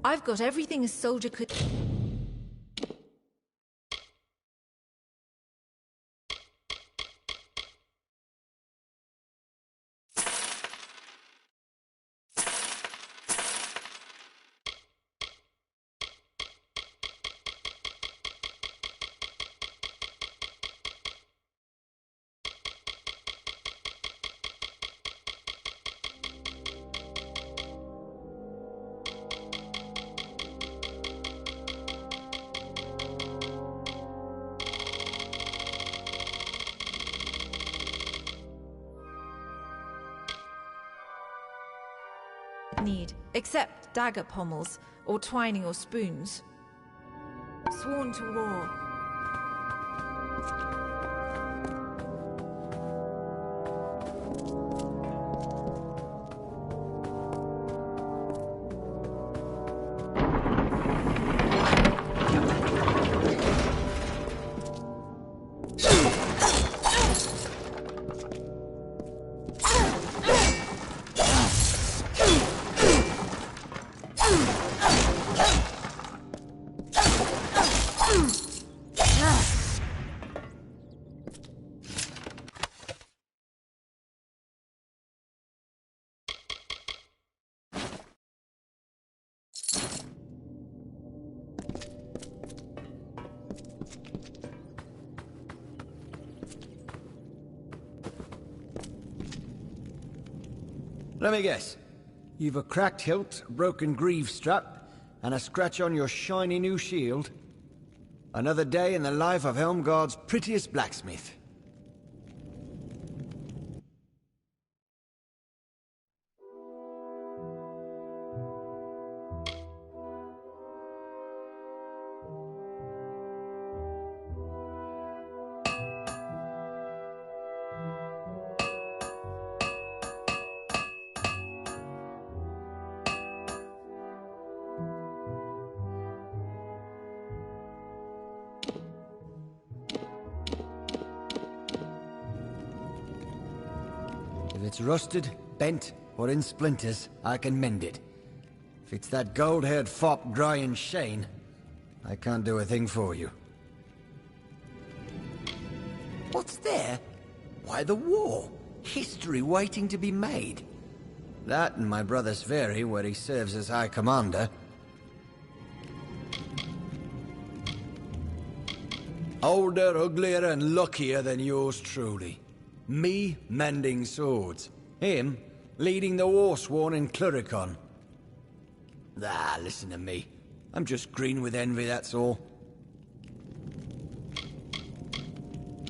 I've got everything a soldier could... need, except dagger pommels, or twining or spoons. Sworn to war. Let me guess. You've a cracked hilt, a broken greave strap, and a scratch on your shiny new shield. Another day in the life of Helmgard's prettiest blacksmith. If it's rusted, bent, or in splinters, I can mend it. If it's that gold-haired fop Brian Shane, I can't do a thing for you. What's there? Why, the war. History waiting to be made. That and my brother Sverri, where he serves as High Commander. Older, uglier, and luckier than yours truly. Me, mending swords. Him, leading the Warsworn in Cluricon. Ah, listen to me. I'm just green with envy, that's all.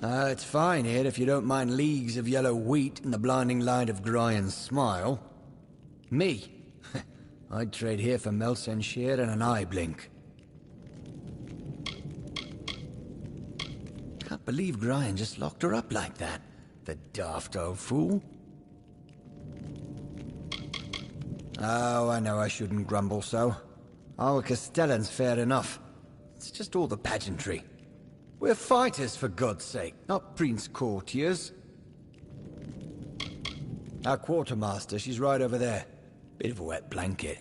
It's fine here if you don't mind leagues of yellow wheat and the blinding light of Gryan's smile. Me? I'd trade here for Melsenshire and an eye blink. Can't believe Gryan just locked her up like that. The daft old fool. Oh, I know I shouldn't grumble so. Our Castellan's fair enough. It's just all the pageantry. We're fighters, for God's sake, not prince courtiers. Our quartermaster, she's right over there. Bit of a wet blanket.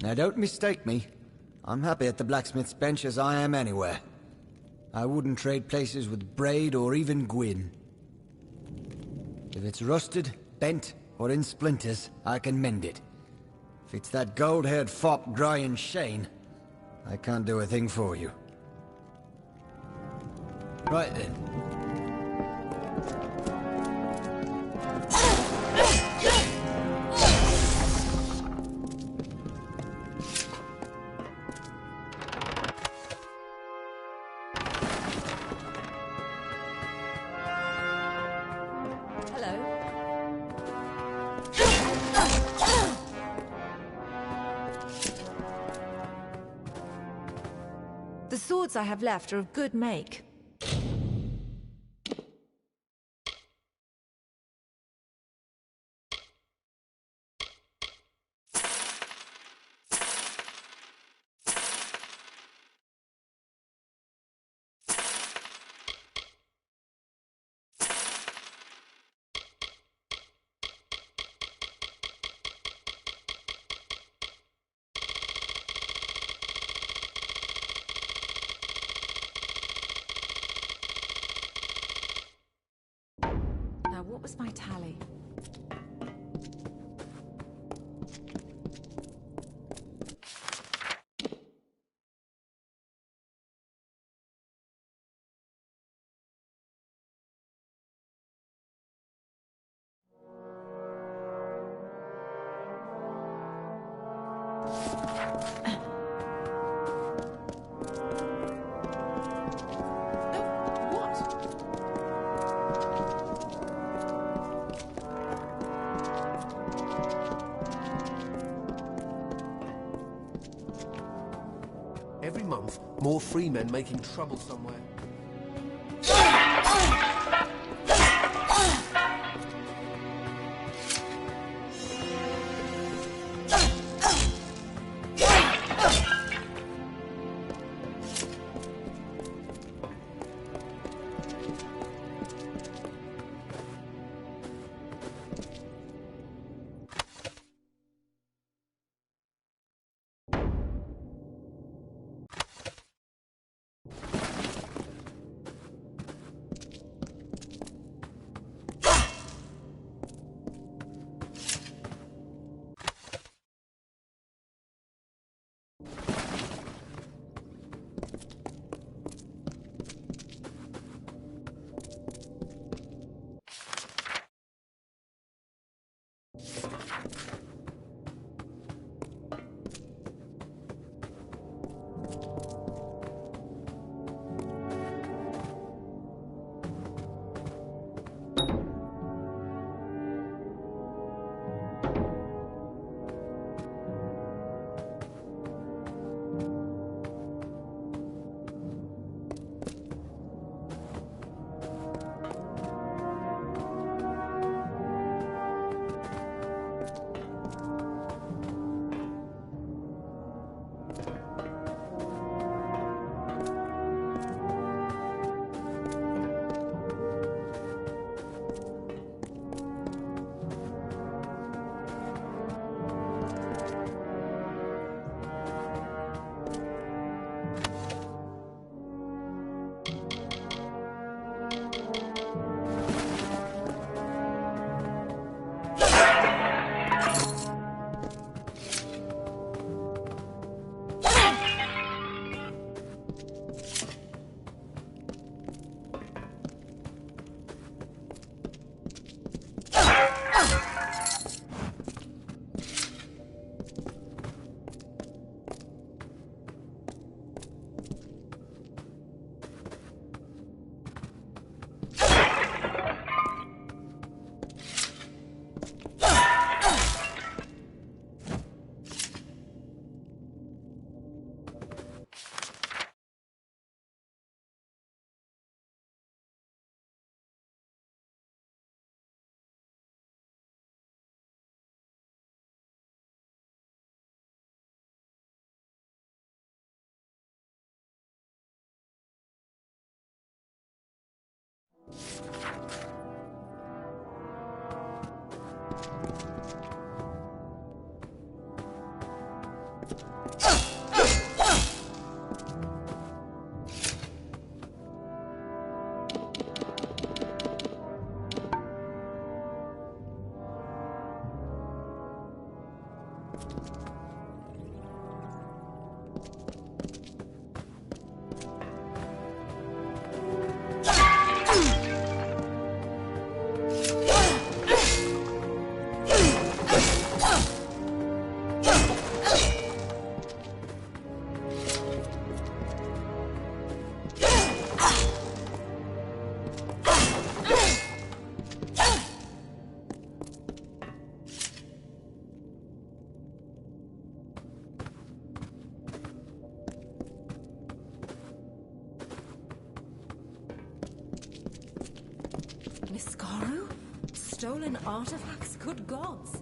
Now don't mistake me. I'm happy at the blacksmith's bench as I am anywhere. I wouldn't trade places with Braid or even Gwyn. If it's rusted, bent, or in splinters, I can mend it. If it's that gold-haired fop Brian Shane, I can't do a thing for you. Right then. The swords I have left are of good make. What was my tally? Every month, more free men making trouble somewhere. Niskaru? Stolen artifacts? Good gods!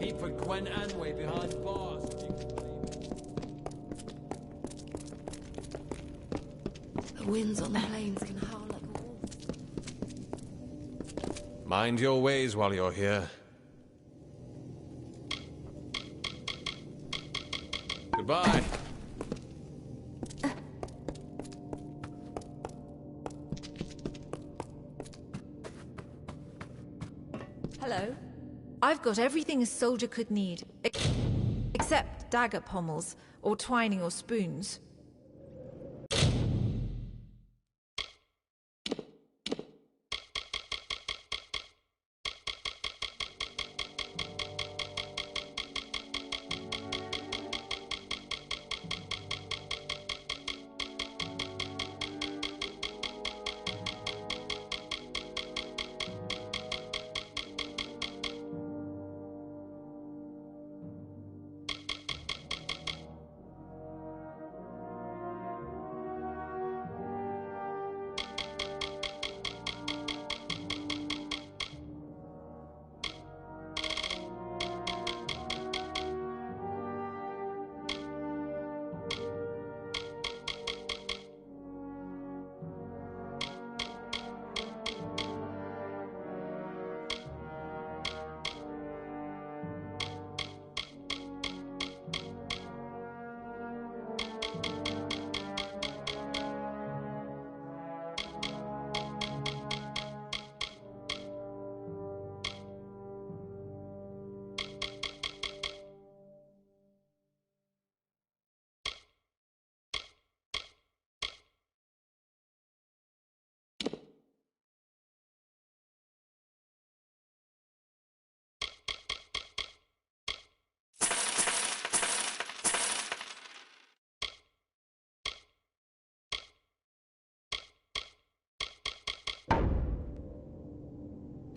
He put Gwen Anway behind bars. The winds on the plains can howl like a wolf. Mind your ways while you're here. Goodbye. Hello. I've got everything a soldier could need, except dagger pommels, or twining or spoons.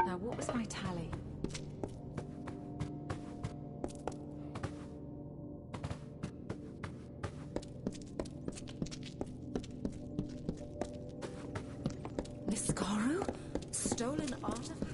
Now, what was my tally? Niskaru? Stolen artifacts?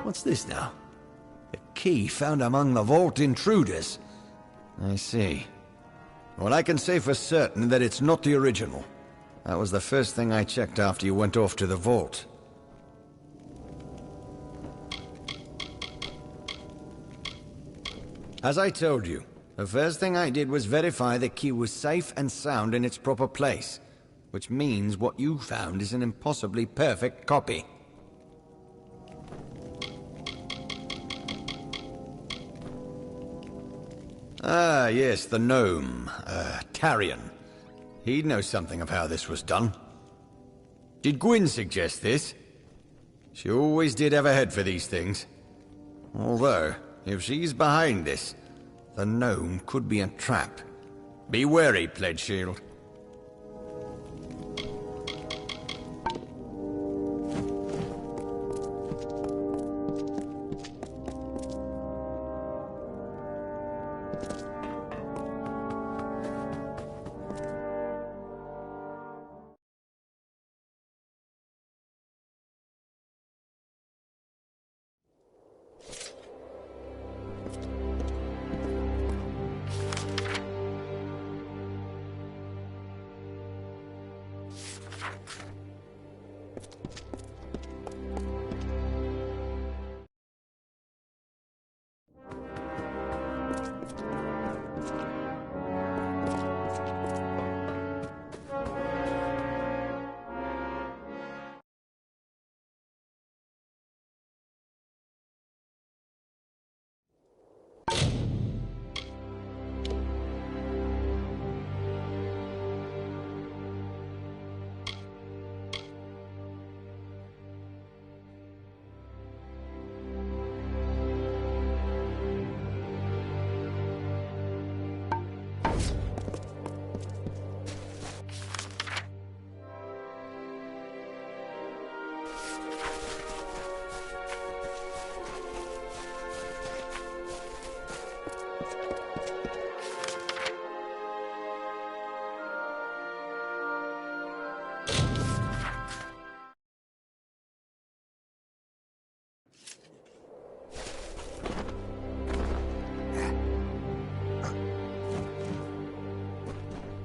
What's this now? A key found among the vault intruders. I see. Well, I can say for certain that it's not the original. That was the first thing I checked after you went off to the vault. As I told you, the first thing I did was verify the key was safe and sound in its proper place, which means what you found is an impossibly perfect copy. Ah, yes, the gnome, Tarion. He'd know something of how this was done. Did Gwyn suggest this? She always did have a head for these things. Although, if she's behind this, the gnome could be a trap. Be wary, Pledge Shield.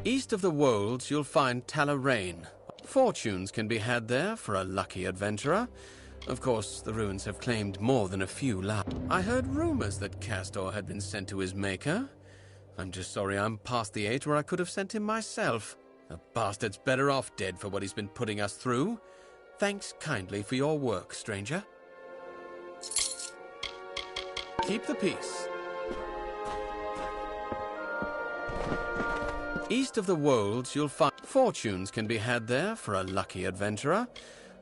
East of the Wolds, you'll find Talarain. Fortunes can be had there for a lucky adventurer. Of course, the ruins have claimed more than a few lives. I heard rumors that Castor had been sent to his maker. I'm just sorry I'm past the age where I could have sent him myself. The bastard's better off dead for what he's been putting us through. Thanks kindly for your work, stranger. Keep the peace. East of the Wolds, you'll find fortunes can be had there for a lucky adventurer.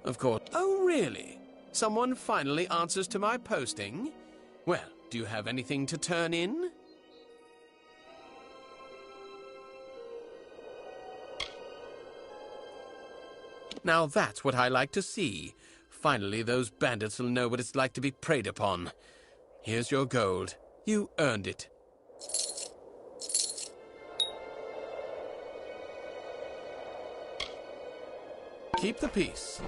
Of course. Oh, really? Someone finally answers to my posting? Well, do you have anything to turn in? Now that's what I like to see. Finally, those bandits will know what it's like to be preyed upon. Here's your gold. You earned it. Keep the peace.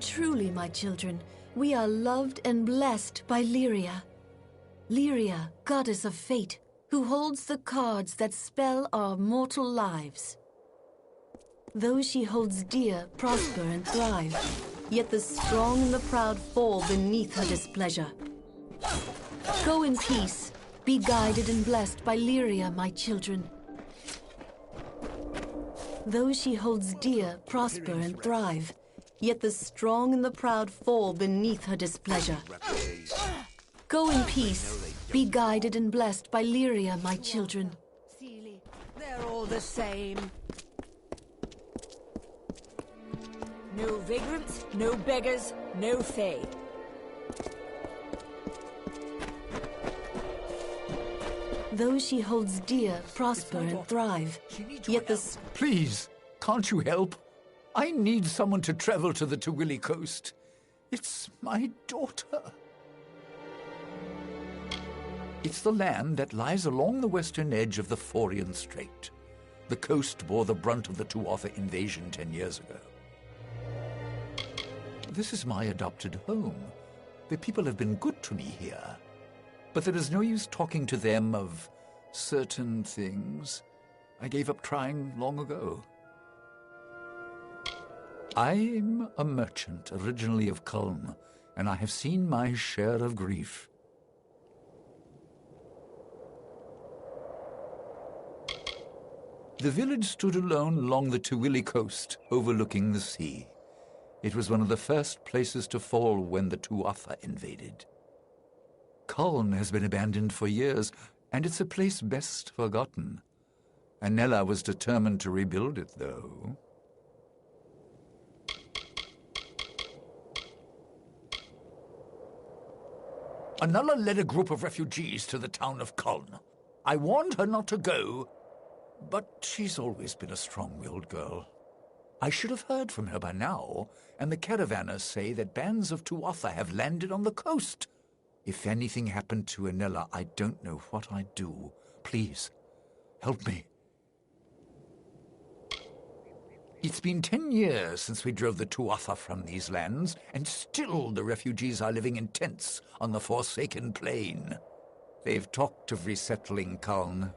truly, my children, we are loved and blessed by Lyria. Lyria, goddess of fate, who holds the cards that spell our mortal lives. Those she holds dear prosper and thrive, yet the strong and the proud fall beneath her displeasure. Go in peace, be guided and blessed by Lyria, my children. Those she holds dear prosper and thrive, yet the strong and the proud fall beneath her displeasure. Go in peace, be guided and blessed by Lyria, my children. They're all the same. No vagrants, no beggars, no fae. Those she holds dear prosper and thrive, yet the... Please, can't you help? I need someone to travel to the Tawili coast. It's my daughter. It's the land that lies along the western edge of the Forian Strait. The coast bore the brunt of the Tuatha invasion 10 years ago. This is my adopted home. The people have been good to me here. But there is no use talking to them of certain things. I gave up trying long ago. I'm a merchant, originally of Culm, and I have seen my share of grief. The village stood alone along the Tawili coast, overlooking the sea. It was one of the first places to fall when the Tuatha invaded. Culm has been abandoned for years, and it's a place best forgotten. Anella was determined to rebuild it, though. Anella led a group of refugees to the town of Culm. I warned her not to go, but she's always been a strong-willed girl. I should have heard from her by now, and the caravanners say that bands of Tuatha have landed on the coast. If anything happened to Anella, I don't know what I'd do. Please, help me. It's been 10 years since we drove the Tuatha from these lands, and still the refugees are living in tents on the Forsaken Plain. They've talked of resettling Culm.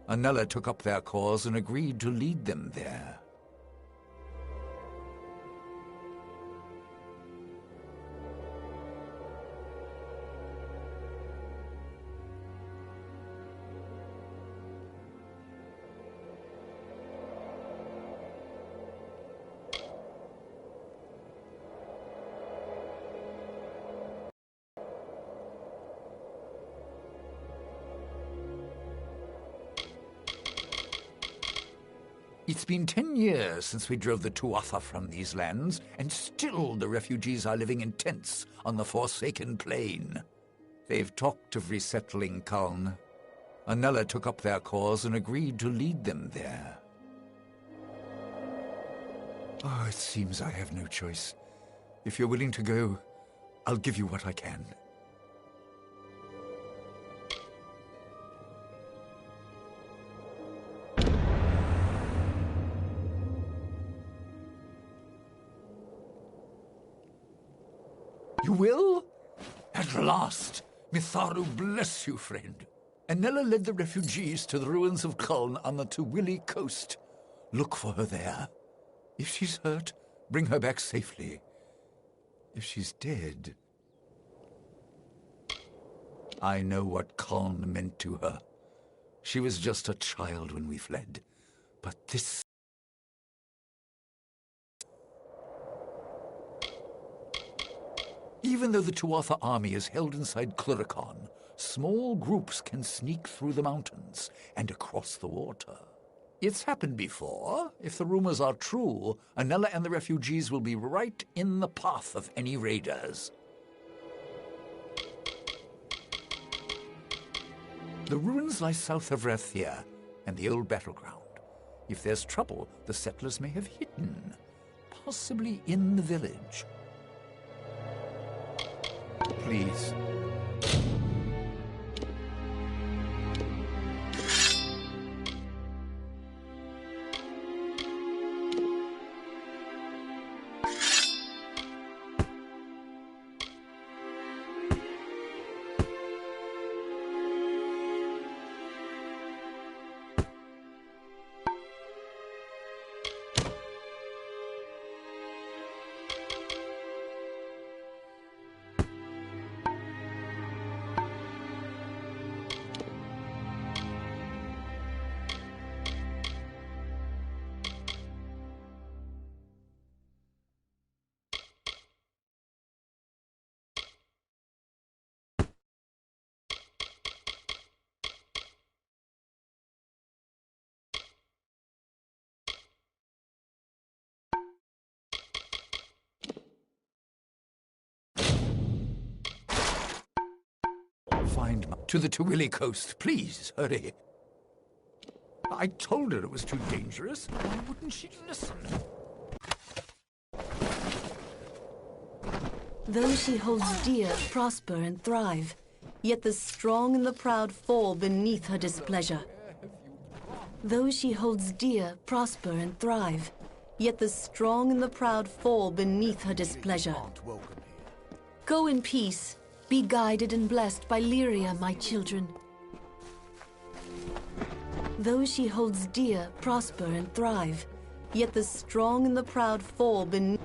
Anella took up their cause and agreed to lead them there. It's been 10 years since we drove the Tuatha from these lands, and still the refugees are living in tents on the Forsaken Plain. They've talked of resettling Culm. Anella took up their cause and agreed to lead them there. Oh, it seems I have no choice. If you're willing to go, I'll give you what I can. You will? At last! Mitharu bless you, friend. Anella led the refugees to the ruins of Culm on the Tawili coast. Look for her there. If she's hurt, bring her back safely. If she's dead... I know what Culm meant to her. She was just a child when we fled. But this... Even though the Tuatha army is held inside Cluricon, small groups can sneak through the mountains and across the water. It's happened before. If the rumors are true, Anella and the refugees will be right in the path of any raiders. The ruins lie south of Rathia and the old battleground. If there's trouble, the settlers may have hidden, possibly in the village. Please. find to the Tawili coast. Please, hurry. I told her it was too dangerous. Why wouldn't she listen? Those she holds dear prosper and thrive, yet the strong and the proud fall beneath her displeasure. Those she holds dear prosper and thrive, yet the strong and the proud fall beneath her displeasure. Go in peace, be guided and blessed by Lyria, my children. Those she holds dear prosper and thrive, yet the strong and the proud fall beneath.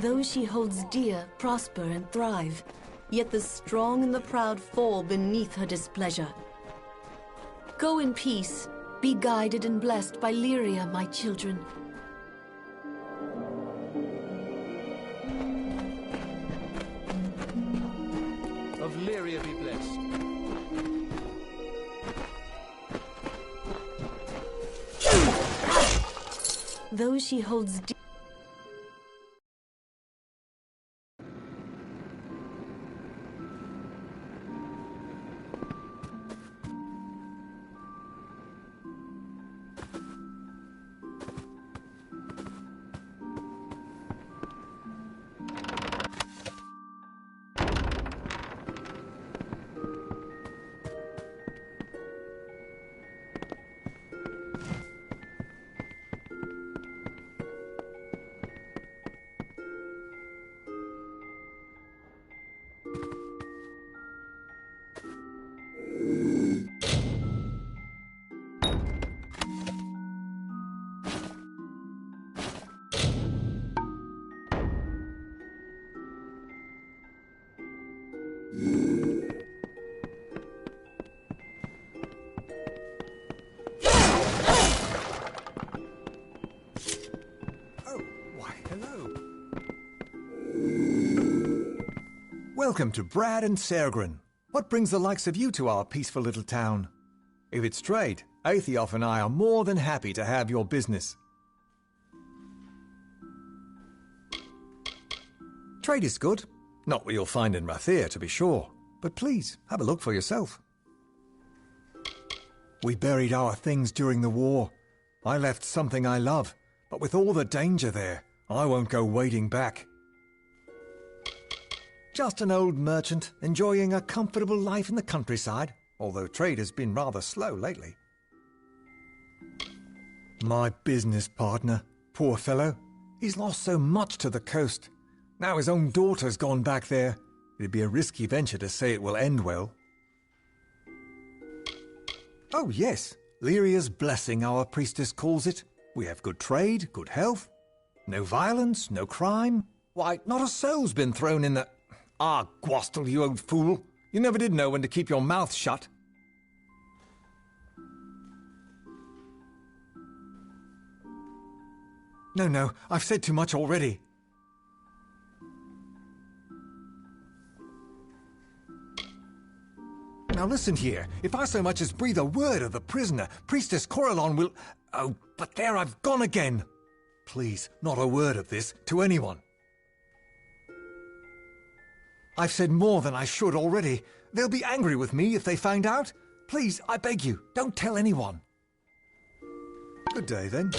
Those she holds dear prosper and thrive, yet the strong and the proud fall beneath her displeasure. Go in peace, be guided and blessed by Lyria, my children. Of Lyria be blessed. Those she holds dear. Welcome to Brad and Sergrin. What brings the likes of you to our peaceful little town? If it's trade, Aethiof and I are more than happy to have your business. Trade is good. Not what you'll find in Rathir, to be sure. But please, have a look for yourself. We buried our things during the war. I left something I love, but with all the danger there, I won't go wading back. Just an old merchant, enjoying a comfortable life in the countryside, although trade has been rather slow lately. My business partner, poor fellow, he's lost so much to the coast. Now his own daughter's gone back there. It'd be a risky venture to say it will end well. Oh yes, Lyria's blessing, our priestess calls it. We have good trade, good health. No violence, no crime. Why, not a soul's been thrown in the... Ah, Gwastel, you old fool. You never did know when to keep your mouth shut. No, I've said too much already. Now listen here, if I so much as breathe a word of the prisoner, Priestess Corellon will... Oh, but there I've gone again. Please, not a word of this to anyone. I've said more than I should already. They'll be angry with me if they find out. Please, I beg you, don't tell anyone. Good day, then.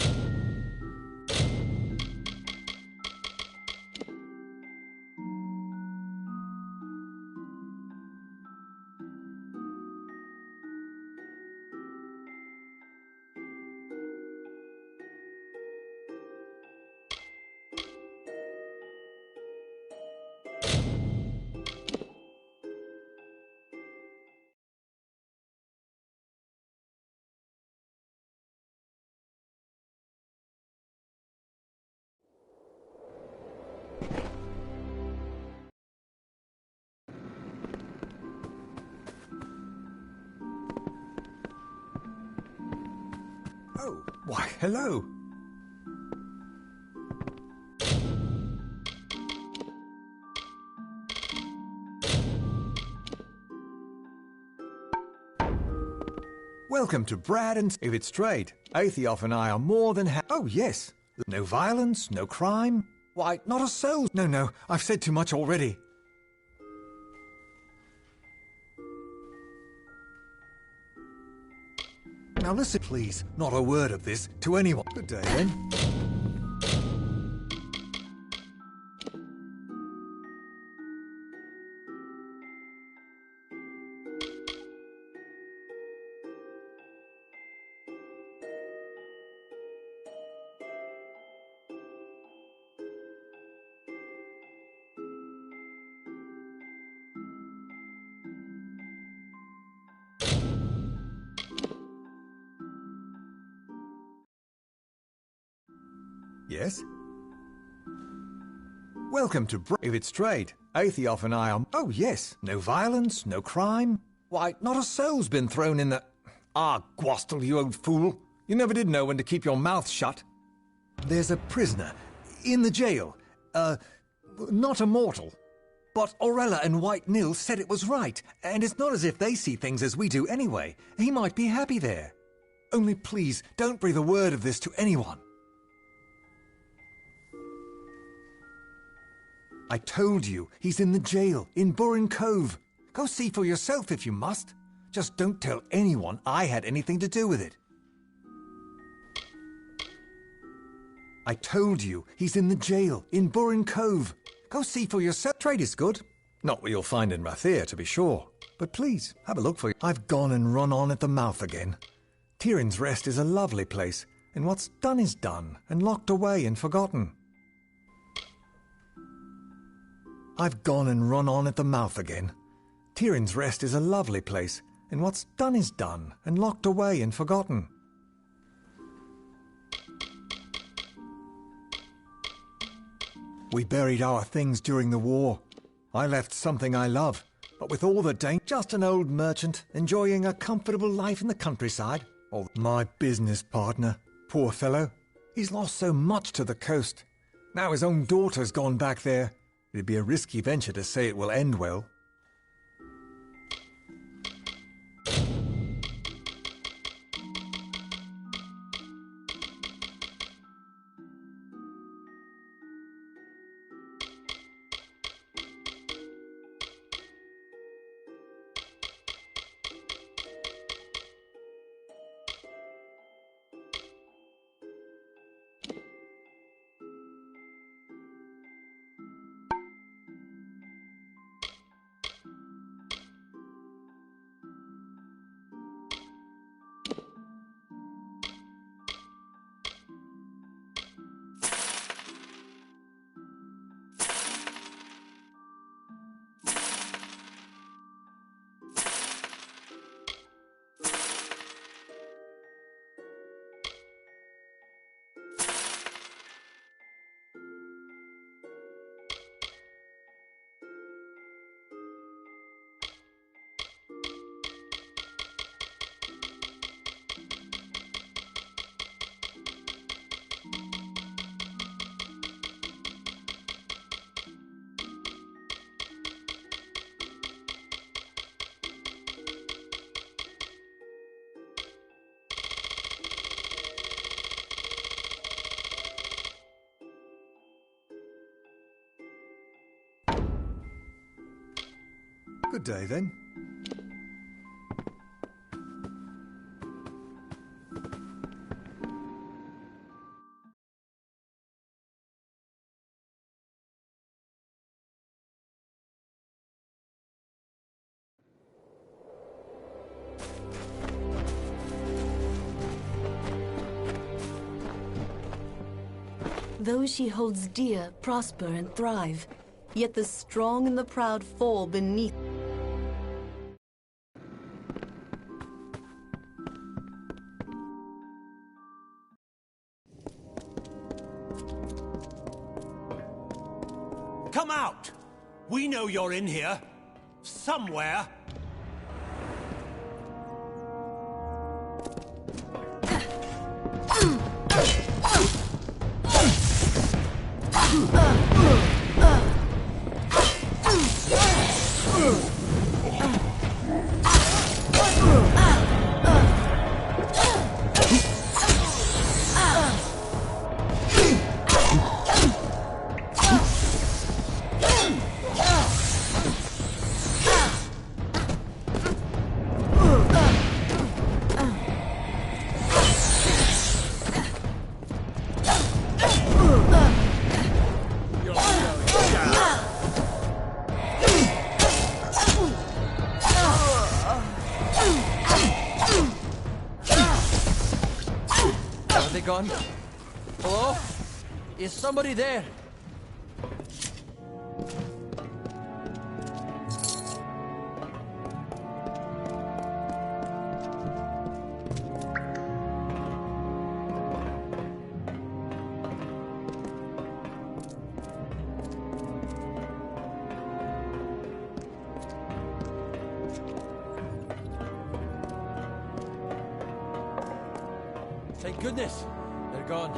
Oh, why, hello. Welcome to Brad and... If it's trade, Aethiof and I are more than Oh, yes. No violence, no crime. Why, not a soul. No, I've said too much already. Now listen, please, not a word of this to anyone. Good day, then. Yes? Welcome to If it's trade, Aethiof and I are... Oh, yes. No violence, no crime. Why, not a soul's been thrown in the... Ah, Gwastel, you old fool. You never did know when to keep your mouth shut. There's a prisoner in the jail. Not a mortal. But Orella and White Nil said it was right, and it's not as if they see things as we do anyway. He might be happy there. Only please, don't breathe a word of this to anyone. I told you, he's in the jail, in Burren Cove. Go see for yourself if you must. Just don't tell anyone I had anything to do with it. I told you, he's in the jail, in Burren Cove. Go see for yourself. Trade is good. Not what you'll find in Rathir, to be sure. But please, have a look for you. I've gone and run on at the mouth again. Tyrion's Rest is a lovely place, and what's done is done, and locked away and forgotten. I've gone and run on at the mouth again. Tyrion's Rest is a lovely place, and what's done is done, and locked away and forgotten. We buried our things during the war. I left something I love, but with all the danger... Just an old merchant, enjoying a comfortable life in the countryside. Oh, my business partner, poor fellow, he's lost so much to the coast. Now his own daughter's gone back there. It'd be a risky venture to say it will end well. Good day, then. Those she holds dear prosper and thrive, yet the strong and the proud fall beneath. Come out! We know you're in here. Somewhere. Gone? Hello? Is somebody there? Thank goodness. They're gone.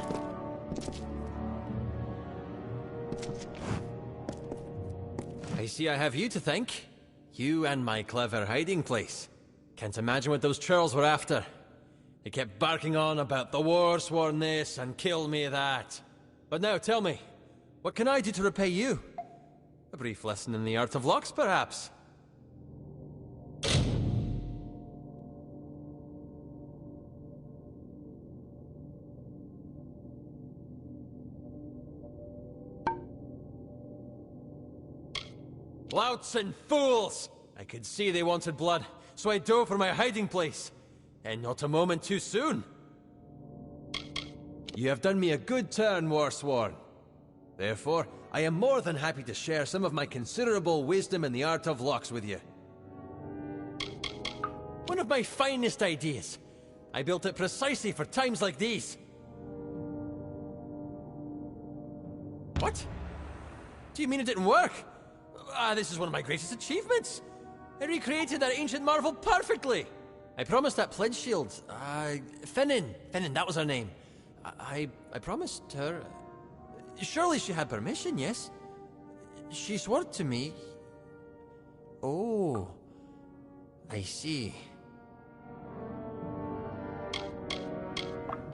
I see I have you to thank. You and my clever hiding place. Can't imagine what those churls were after. They kept barking on about the war sworn this and kill me that. But now tell me, what can I do to repay you? A brief lesson in the art of locks, perhaps? Louts and fools! I could see they wanted blood, so I dove for my hiding place. And not a moment too soon. You have done me a good turn, Warsworn. Therefore, I am more than happy to share some of my considerable wisdom in the art of locks with you. One of my finest ideas. I built it precisely for times like these. What? Do you mean it didn't work? This is one of my greatest achievements. I recreated that ancient marvel perfectly. I promised that pledge shield. Finnan, that was her name. I promised her. Surely she had permission, yes? She swore to me. Oh, I see.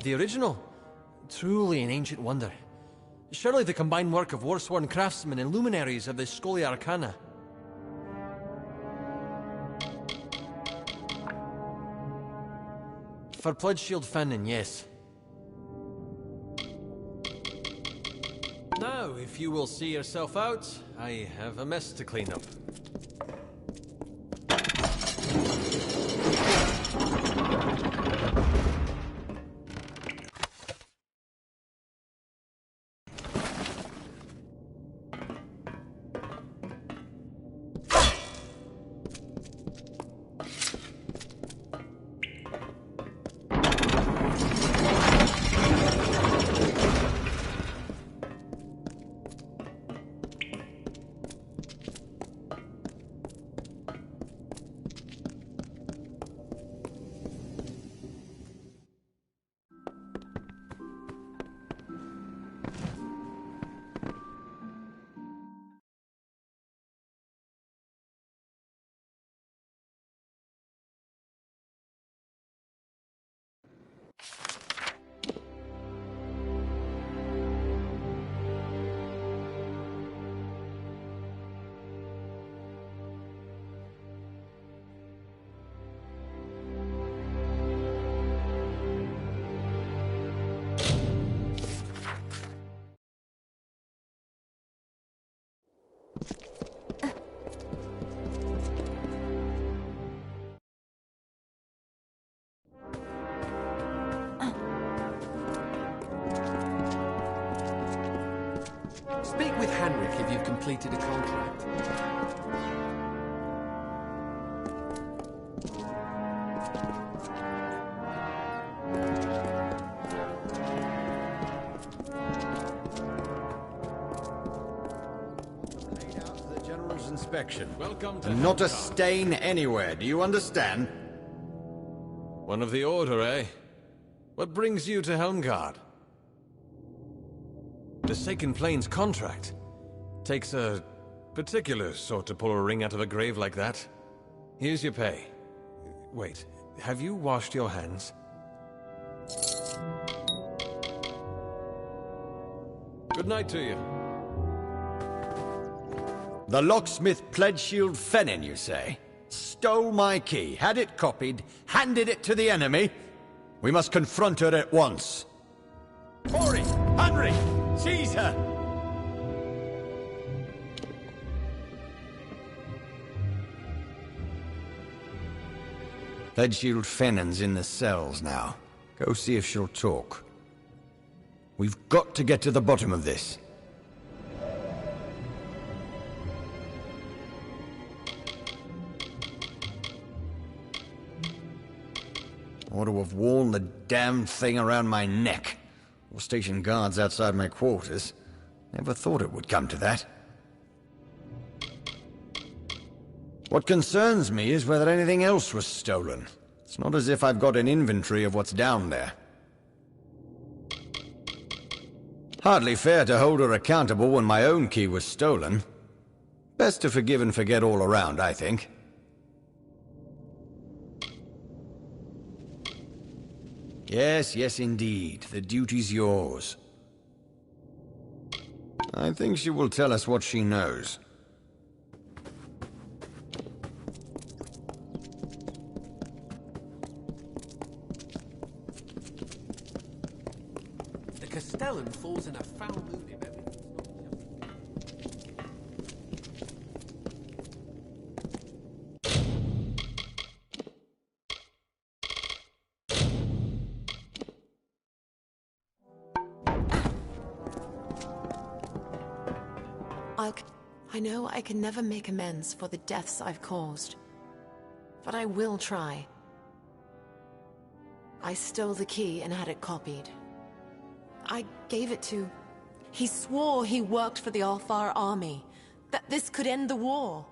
The original. Truly an ancient wonder. Surely the combined work of war-sworn craftsmen and luminaries of the Scholia Arcana. For Pledge Shield Fannin, yes. Now, if you will see yourself out, I have a mess to clean up. Speak with Henrik if you've completed a contract. The General's inspection. Welcome to And not a stain anywhere, do you understand? One of the Order, eh? What brings you to Helmgard? The Second Plane's contract. Takes a particular sort to pull a ring out of a grave like that. Here's your pay. Wait, have you washed your hands? Good night to you. The locksmith Pledge Shield Fannin, you say? Stole my key, had it copied, handed it to the enemy? We must confront her at once. Ori! Henry! Seize her! Pledge Shield Fannin's in the cells now. Go see if she'll talk. We've got to get to the bottom of this. Ought to have worn the damned thing around my neck. Or station guards outside my quarters. Never thought it would come to that. What concerns me is whether anything else was stolen. It's not as if I've got an inventory of what's down there. Hardly fair to hold her accountable when my own key was stolen. Best to forgive and forget all around, I think. Yes, yes indeed. The duty's yours. I think she will tell us what she knows. The Castellan falls in a foul mood if everything's I know I can never make amends for the deaths I've caused, but I will try. I stole the key and had it copied. I gave it to... He swore he worked for the Alfar army, that this could end the war.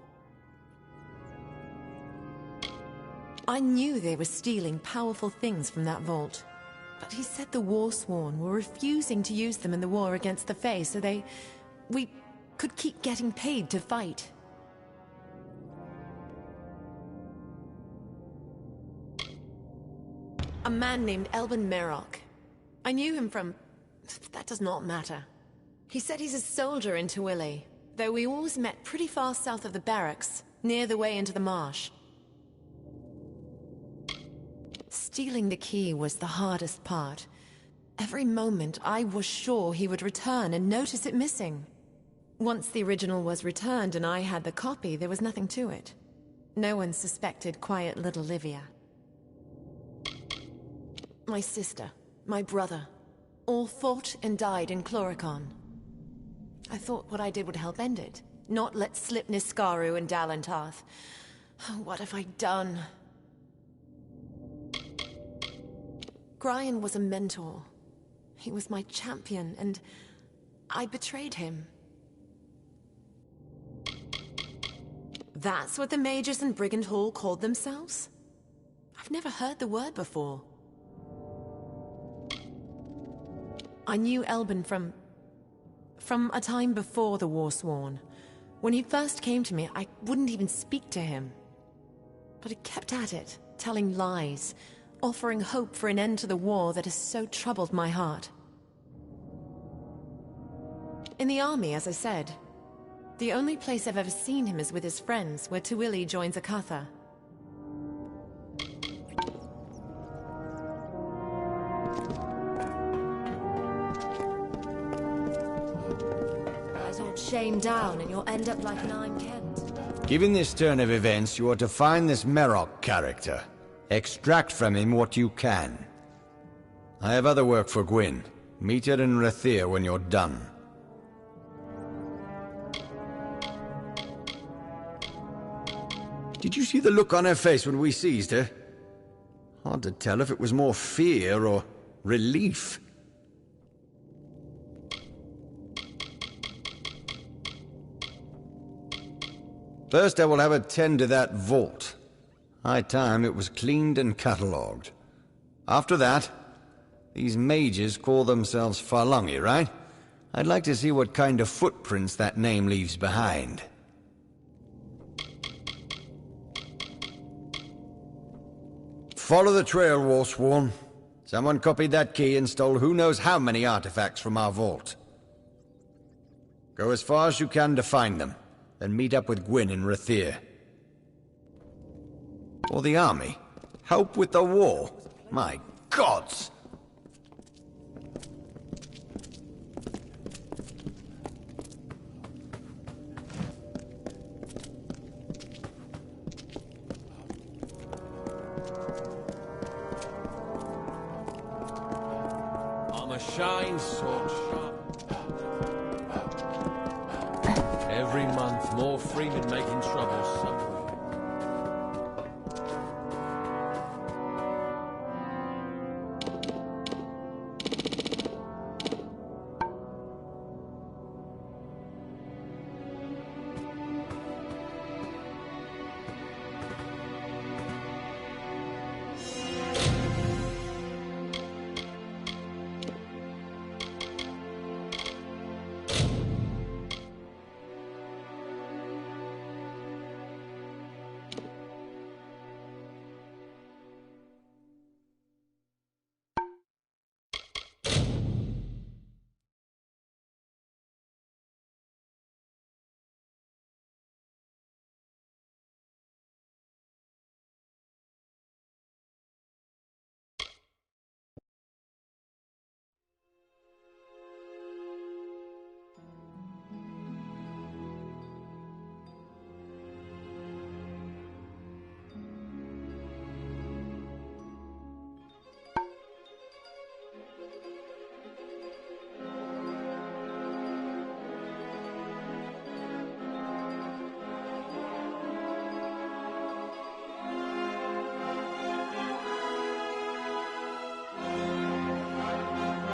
I knew they were stealing powerful things from that vault, but he said the Warsworn were refusing to use them in the war against the Fae, so could keep getting paid to fight. A man named Elben Merok. I knew him from... that does not matter. He said he's a soldier in Tawili, though we always met pretty far south of the barracks, near the way into the marsh. Stealing the key was the hardest part. Every moment I was sure he would return and notice it missing. Once the original was returned and I had the copy, there was nothing to it. No one suspected quiet little Livia. My sister, my brother, all fought and died in Chloricon. I thought what I did would help end it, not let slip Niskaru and Dalantarth. What have I done? Grian was a mentor. He was my champion, and I betrayed him. That's what the mages in Brigand Hall called themselves? I've never heard the word before. I knew Elben from a time before the Warsworn. When he first came to me, I wouldn't even speak to him. But he kept at it, telling lies, offering hope for an end to the war that has so troubled my heart. In the army, as I said. The only place I've ever seen him is with his friends, where Tawili joins Akatha. Shane down and you'll end up like Nine Kent. Given this turn of events, you are to find this Merok character. Extract from him what you can. I have other work for Gwyn. Meet her in Rathir when you're done. Did you see the look on her face when we seized her? Hard to tell if it was more fear or relief. First, I will have her tend to that vault. High time it was cleaned and catalogued. After that, these mages call themselves Farlongi, right? I'd like to see what kind of footprints that name leaves behind. Follow the trail, Warsworn. Someone copied that key and stole who knows how many artifacts from our vault. Go as far as you can to find them. Then meet up with Gwyn in Rathir. Or the army. Help with the war. My gods! Armor shines, sword sharp. Every month, more freemen making trouble somewhere.